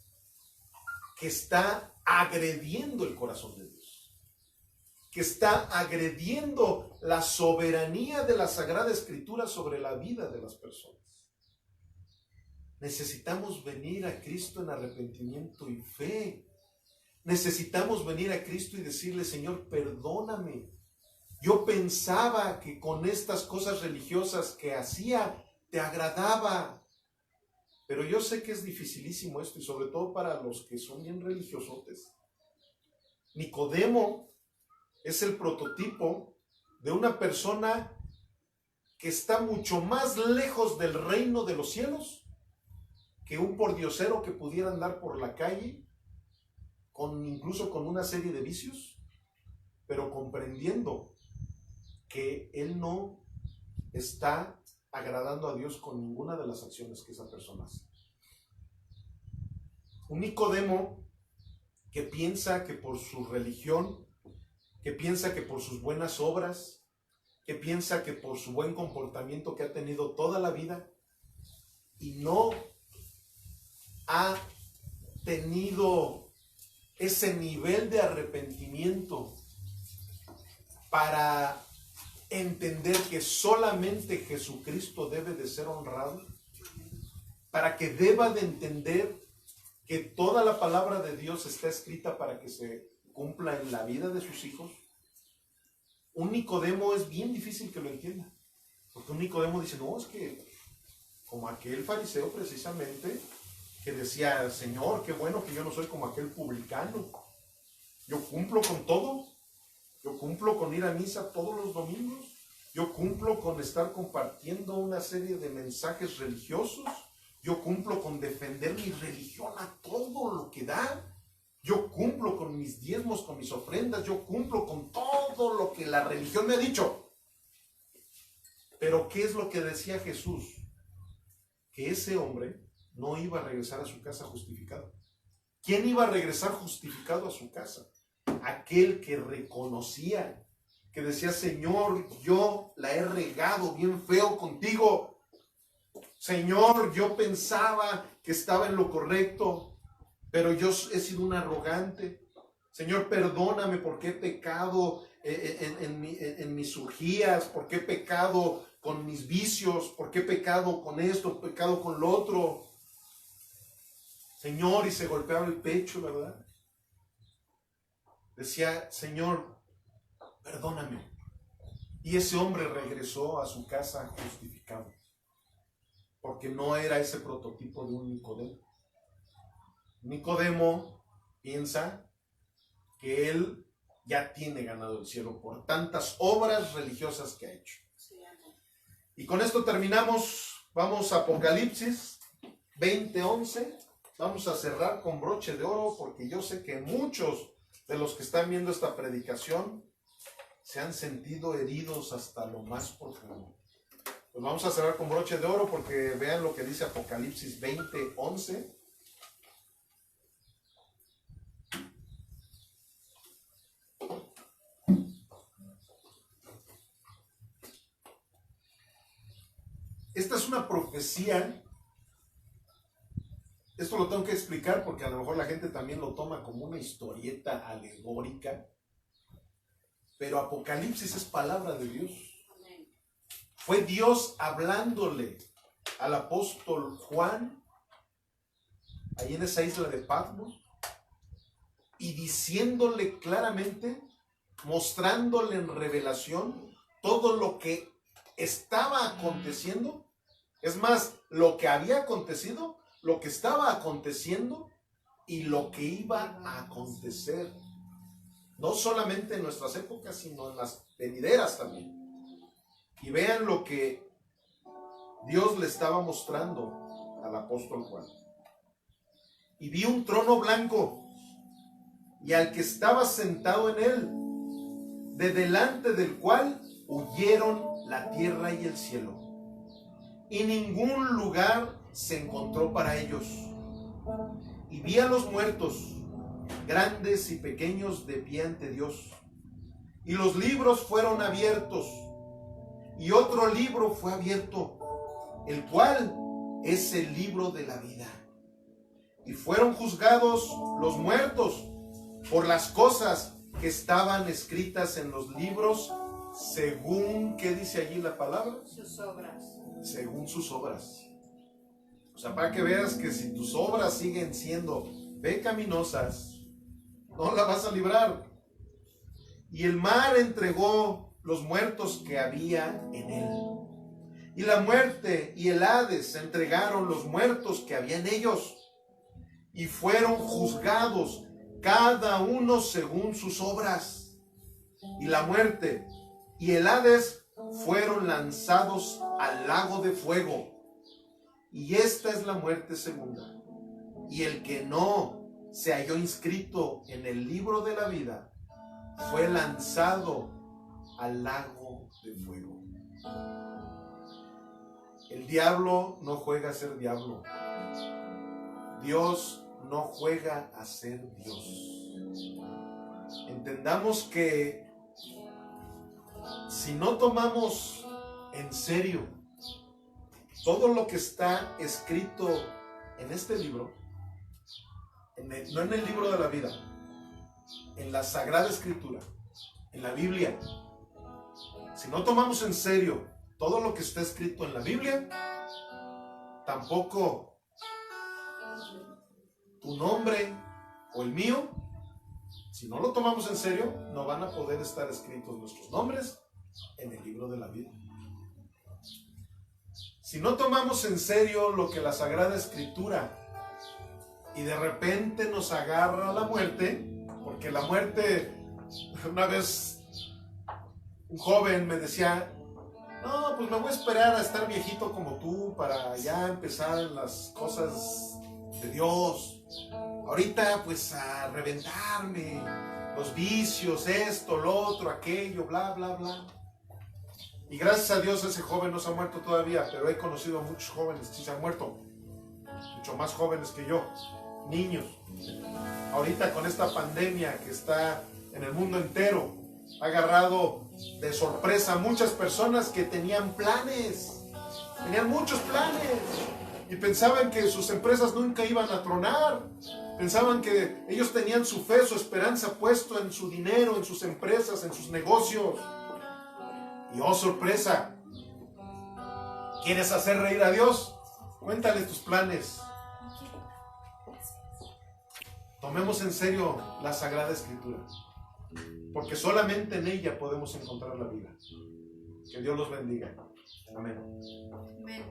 que está agrediendo el corazón de Dios, que está agrediendo la soberanía de la Sagrada Escritura sobre la vida de las personas. Necesitamos venir a Cristo en arrepentimiento y fe. Necesitamos venir a Cristo y decirle: Señor, perdóname. Yo pensaba que con estas cosas religiosas que hacía te agradaba. Pero yo sé que es dificilísimo esto, y sobre todo para los que son bien religiosotes. Nicodemo es el prototipo de una persona que está mucho más lejos del reino de los cielos que un pordiosero que pudiera andar por la calle incluso con una serie de vicios, pero comprendiendo que él no está agradando a Dios con ninguna de las acciones que esa persona hace. Un Nicodemo que piensa que por su religión, que piensa que por sus buenas obras, que piensa que por su buen comportamiento que ha tenido toda la vida y no ha tenido ese nivel de arrepentimiento para entender que solamente Jesucristo debe de ser honrado, para que deba de entender que toda la palabra de Dios está escrita para que se cumpla en la vida de sus hijos. Un Nicodemo es bien difícil que lo entienda, porque un Nicodemo dice, no, es que como aquel fariseo precisamente, que decía, Señor, qué bueno que yo no soy como aquel publicano, yo cumplo con todo, yo cumplo con ir a misa todos los domingos, yo cumplo con estar compartiendo una serie de mensajes religiosos, yo cumplo con defender mi religión a todo lo que da, yo cumplo con mis diezmos, con mis ofrendas, yo cumplo con todo lo que la religión me ha dicho. Pero ¿qué es lo que decía Jesús? Que ese hombre no iba a regresar a su casa justificado. ¿Quién iba a regresar justificado a su casa? Aquel que reconocía, que decía, Señor, yo la he regado bien feo contigo. Señor, yo pensaba que estaba en lo correcto, pero yo he sido un arrogante. Señor, perdóname porque he pecado en mis urgías, porque he pecado con mis vicios, porque he pecado con esto, he pecado con lo otro. Señor, y se golpeaba el pecho, ¿verdad? Decía, Señor, perdóname. Y ese hombre regresó a su casa justificado, porque no era ese prototipo de un Nicodemo. Nicodemo piensa que él ya tiene ganado el cielo por tantas obras religiosas que ha hecho. Y con esto terminamos. Vamos a Apocalipsis 20:11. Vamos a cerrar con broche de oro, porque yo sé que muchos de los que están viendo esta predicación se han sentido heridos hasta lo más profundo. Pues vamos a cerrar con broche de oro, porque vean lo que dice Apocalipsis 20:11. Esta es una profecía. Esto lo tengo que explicar porque a lo mejor la gente también lo toma como una historieta alegórica. Pero Apocalipsis es palabra de Dios. Fue Dios hablándole al apóstol Juan, ahí en esa isla de Patmos, y diciéndole claramente, mostrándole en revelación todo lo que estaba aconteciendo. Es más, lo que había acontecido, lo que estaba aconteciendo y lo que iba a acontecer. No solamente en nuestras épocas, sino en las venideras también. Y vean lo que Dios le estaba mostrando al apóstol Juan. Y vi un trono blanco, y al que estaba sentado en él, de delante del cual huyeron la tierra y el cielo, y ningún lugar se encontró para ellos. Y vi a los muertos, grandes y pequeños, de pie ante Dios. Y los libros fueron abiertos, y otro libro fue abierto, el cual es el libro de la vida. Y fueron juzgados los muertos por las cosas que estaban escritas en los libros, según, ¿qué dice allí la palabra? Sus obras. Según sus obras. O sea, para que veas que si tus obras siguen siendo pecaminosas, no la vas a librar. Y el mar entregó los muertos que había en él. Y la muerte y el Hades entregaron los muertos que había en ellos. Y fueron juzgados cada uno según sus obras. Y la muerte y el Hades fueron lanzados al lago de fuego. Y esta es la muerte segunda. Y el que no se halló inscrito en el libro de la vida, fue lanzado al lago de fuego. El diablo no juega a ser diablo. Dios no juega a ser Dios. Entendamos que si no tomamos en serio todo lo que está escrito en este libro, no en el libro de la vida, en la Sagrada Escritura, en la Biblia, si no tomamos en serio todo lo que está escrito en la Biblia, tampoco tu nombre o el mío, si no lo tomamos en serio, no van a poder estar escritos nuestros nombres en el libro de la vida. Si no tomamos en serio lo que la Sagrada Escritura y de repente nos agarra la muerte, porque la muerte, una vez un joven me decía, no, pues me voy a esperar a estar viejito como tú para ya empezar en las cosas de Dios. Ahorita pues a reventarme, los vicios, esto, lo otro, aquello, bla, bla, bla. Y gracias a Dios ese joven no se ha muerto todavía, pero he conocido a muchos jóvenes que sí se han muerto, mucho más jóvenes que yo, niños. Ahorita con esta pandemia que está en el mundo entero, ha agarrado de sorpresa a muchas personas que tenían planes, tenían muchos planes y pensaban que sus empresas nunca iban a tronar, pensaban que ellos tenían su fe, su esperanza puesto en su dinero, en sus empresas, en sus negocios. Y oh sorpresa, ¿quieres hacer reír a Dios? Cuéntale tus planes. Tomemos en serio la Sagrada Escritura, porque solamente en ella podemos encontrar la vida. Que Dios los bendiga. Amén. Amén.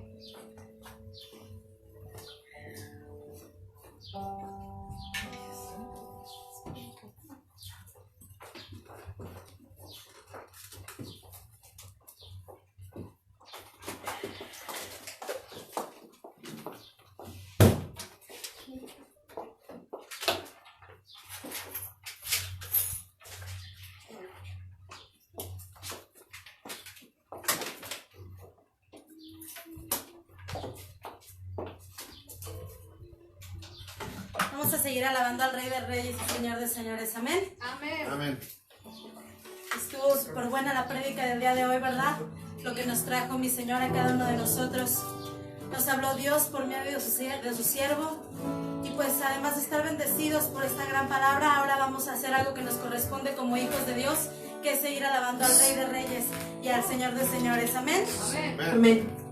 Vamos a seguir alabando al Rey de Reyes y Señor de Señores. Amén. Amén. Amén. Estuvo súper buena la prédica del día de hoy, ¿verdad? Lo que nos trajo mi Señor a cada uno de nosotros. Nos habló Dios por medio de su siervo. Y pues además de estar bendecidos por esta gran palabra, ahora vamos a hacer algo que nos corresponde como hijos de Dios, que es seguir alabando al Rey de Reyes y al Señor de Señores. Amén. Amén. Amén.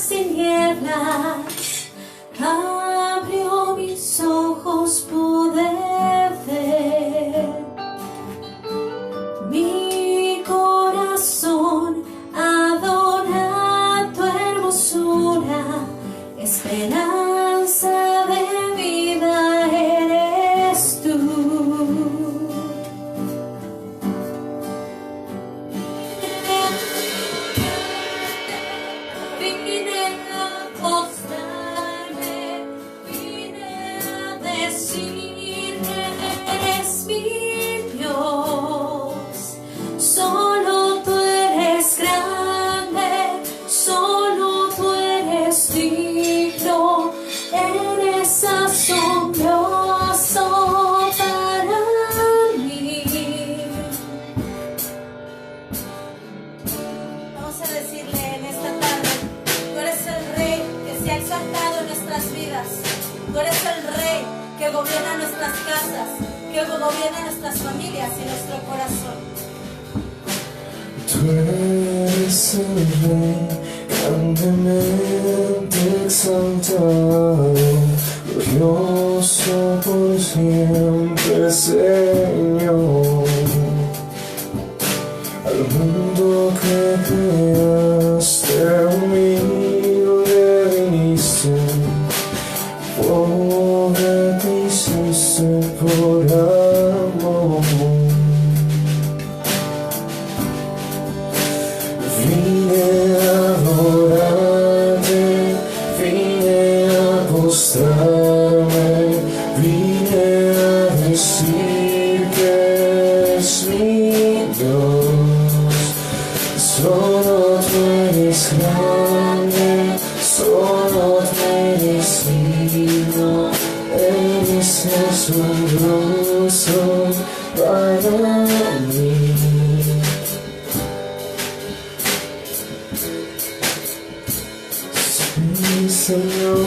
Tinieblas, abrió mis ojos poder ver, mi corazón adora tu hermosura, esperanza de vida eres tú. Que gobierna nuestras casas, que gobierna nuestras familias y nuestro corazón. Tú eres el Rey, grandemente exaltado, glorioso por siempre, Señor. que creaste humilde viniste, pobre te hiciste por amor. Vine a adorarte, vine a postrarme, vine a decir que eres mi Dios. Solo tú eres grande, solo tú eres digno, eres asombroso para mí. Señor,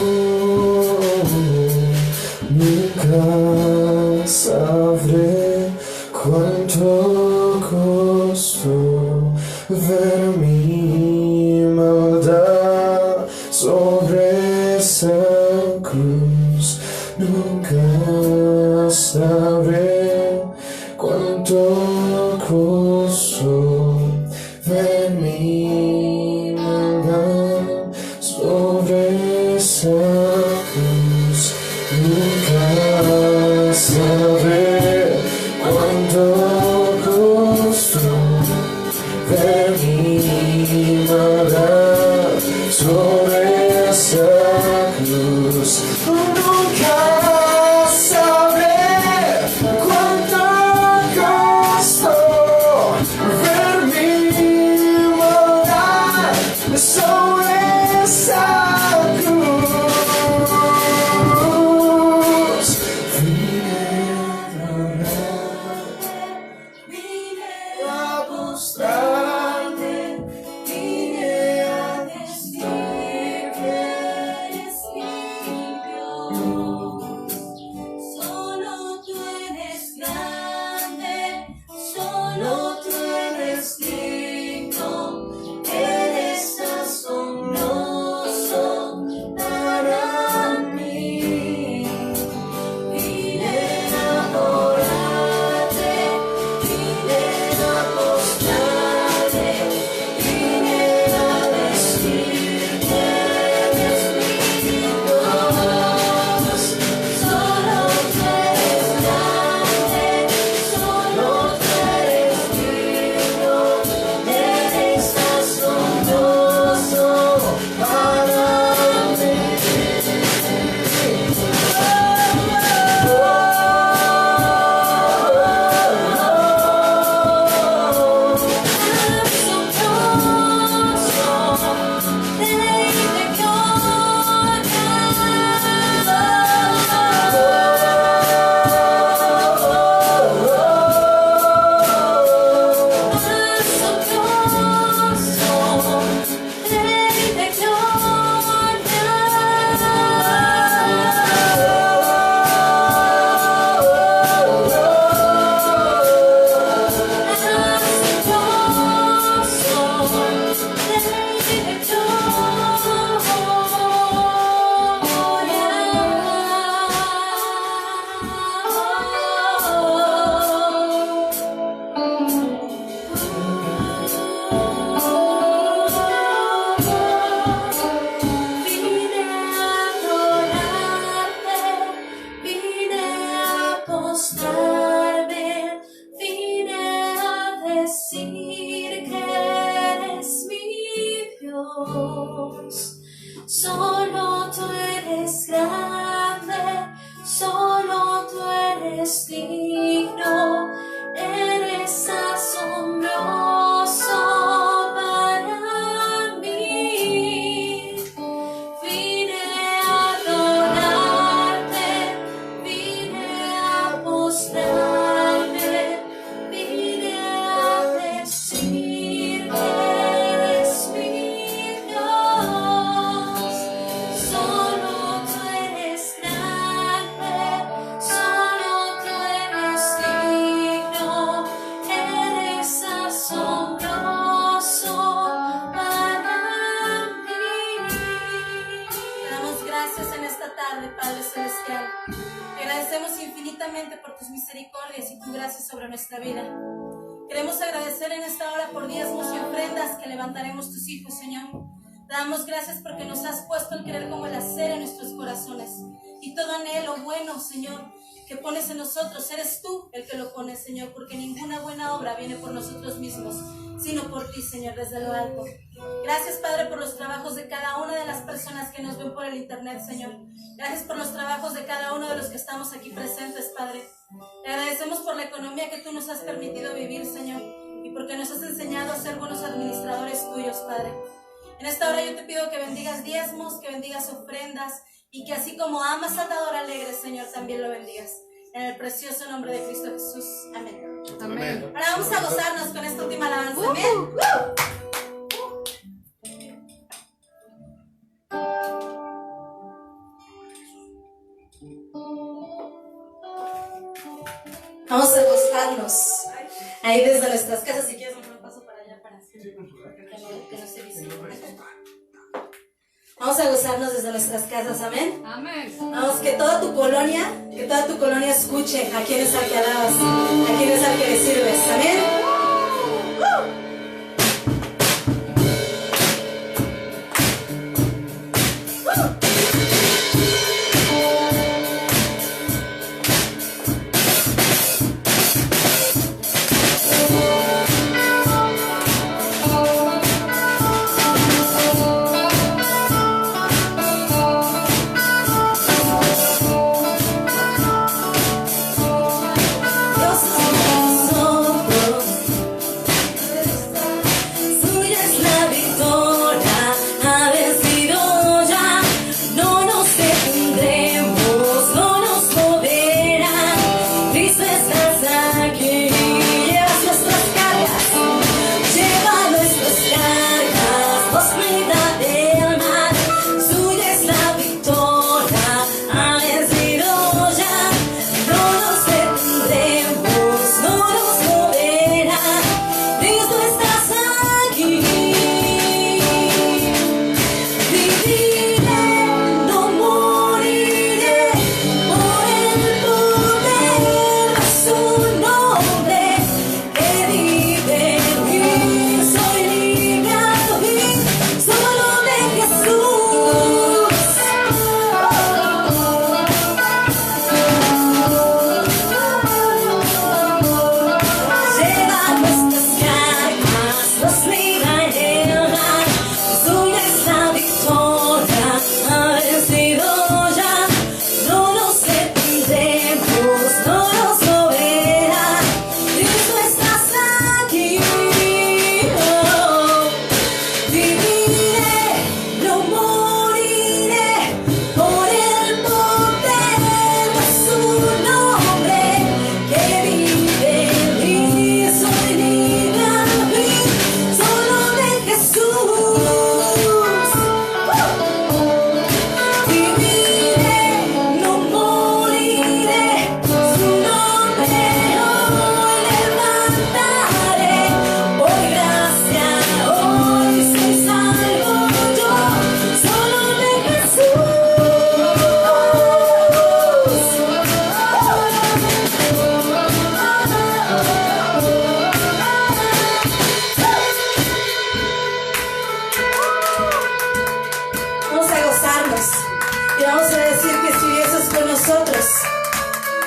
nunca sabré cuánto costó ver mi maldad sobre esa cruz. Nunca sabré cuánto costó ver mi maldad sobre esa cruz. Nunca sabré cuánto costó ver mi maldad sobre esa cruz. Nunca sabré cuánto costó ver mi maldad sobre esa cruz. Vine a postrarme, Vine a decir que eres mi Dios. Solo tú eres grande, solo tú eres digno, eres asombroso para mí. Vine a adorarte, vine a postrarme, vine a decir que eres mi Dios. Solo tú eres grande, solo tú eres digno, eres asombroso para mí. Vine a adorarte, vine a postrarme, vine a decir que eres mi Dios. Solo tú eres grande, solo tú eres digno, eres asombroso para mí. Vine a adorarte, vine a postrarme, vine a decir que eres mi Dios. Solo tú eres grande, solo tú eres digno, eres asombroso para mí. Te damos gracias en esta tarde, Padre Celestial. Te agradecemos infinitamente por tus misericordias y tu gracia sobre nuestra vida. Queremos agradecer en esta hora por diezmos y ofrendas que levantaremos tus hijos, Señor. Te damos gracias porque nos has puesto el querer como el hacer en nuestros corazones. Y todo anhelo bueno, Señor, que pones en nosotros, eres tú el que lo pones, Señor, porque ninguna buena obra viene por nosotros mismos, sino por ti, Señor, desde lo alto. Gracias, Padre, por los trabajos de cada una de las personas que nos ven por el internet, Señor. Gracias por los trabajos de cada uno de los que estamos aquí presentes, Padre. Te agradecemos por la economía que tú nos has permitido vivir, Señor, y porque nos has enseñado a ser buenos administradores tuyos, Padre. En esta hora yo te pido que bendigas diezmos, que bendigas ofrendas, y que así como amas al dador alegre, Señor, también lo bendigas. En el precioso nombre de Cristo Jesús. Amén. Amén. Ahora vamos a gozarnos con esta última alabanza. Amén. Vamos a gozarnos ahí desde nuestras casas. Si quieres, un paso para allá para que no se visible. Vamos a gozarnos desde nuestras casas, amén. Amén. Vamos, que toda tu colonia escuche a quién es al que alabas, a quién es al que le sirves, amén.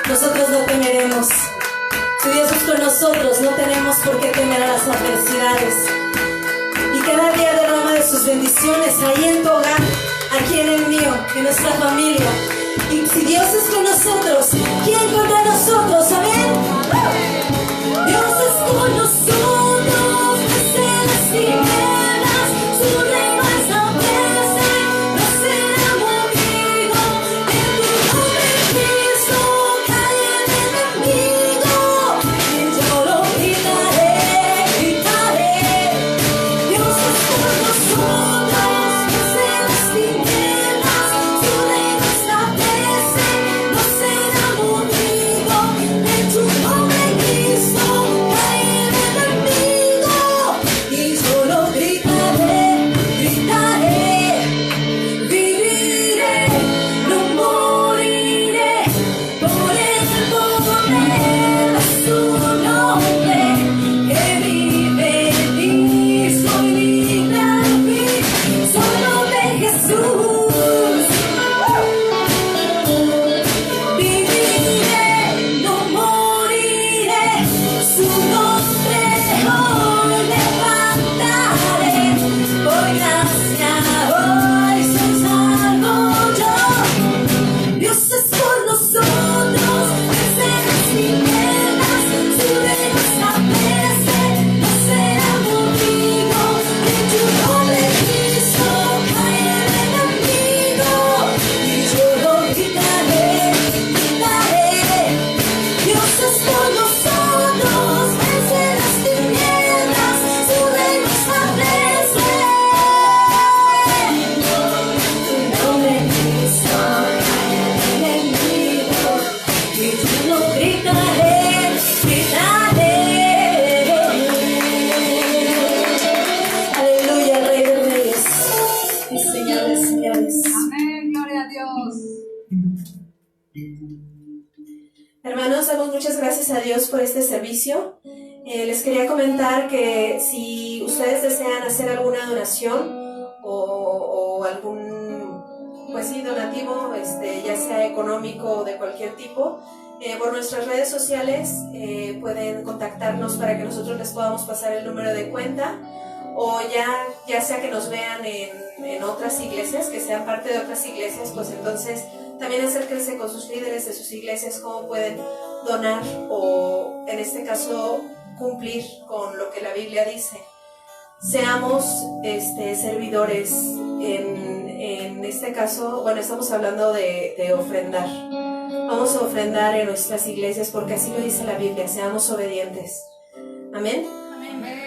nosotros no temeremos. Si Dios es con nosotros, no tenemos por qué temer a las adversidades. Y cada día derrama de sus bendiciones ahí en tu hogar, aquí en el mío, en nuestra familia. Y si Dios es con nosotros, ¿quién contra nosotros? Amén. Dios es con nosotros, desde las tinieblas, su reino establece, no será movido. En tu nombre, Cristo, cae el enemigo, y yo lo gritaré, gritaré. Dios es con nosotros, desde las tinieblas, su reino establece, no será Hermanos, damos muchas gracias a Dios por este servicio. Les quería comentar que si ustedes desean hacer alguna donación o algún donativo, ya sea económico o de cualquier tipo, por nuestras redes sociales pueden contactarnos para que nosotros les podamos pasar el número de cuenta, o ya sea que nos vean en otras iglesias, que sean parte de otras iglesias, pues entonces también acérquense con sus líderes de sus iglesias cómo pueden donar o en este caso cumplir con lo que la Biblia dice. Seamos servidores. En este caso, bueno, estamos hablando de ofrendar. Vamos a ofrendar en nuestras iglesias porque así lo dice la Biblia. Seamos obedientes. Amén. Amén.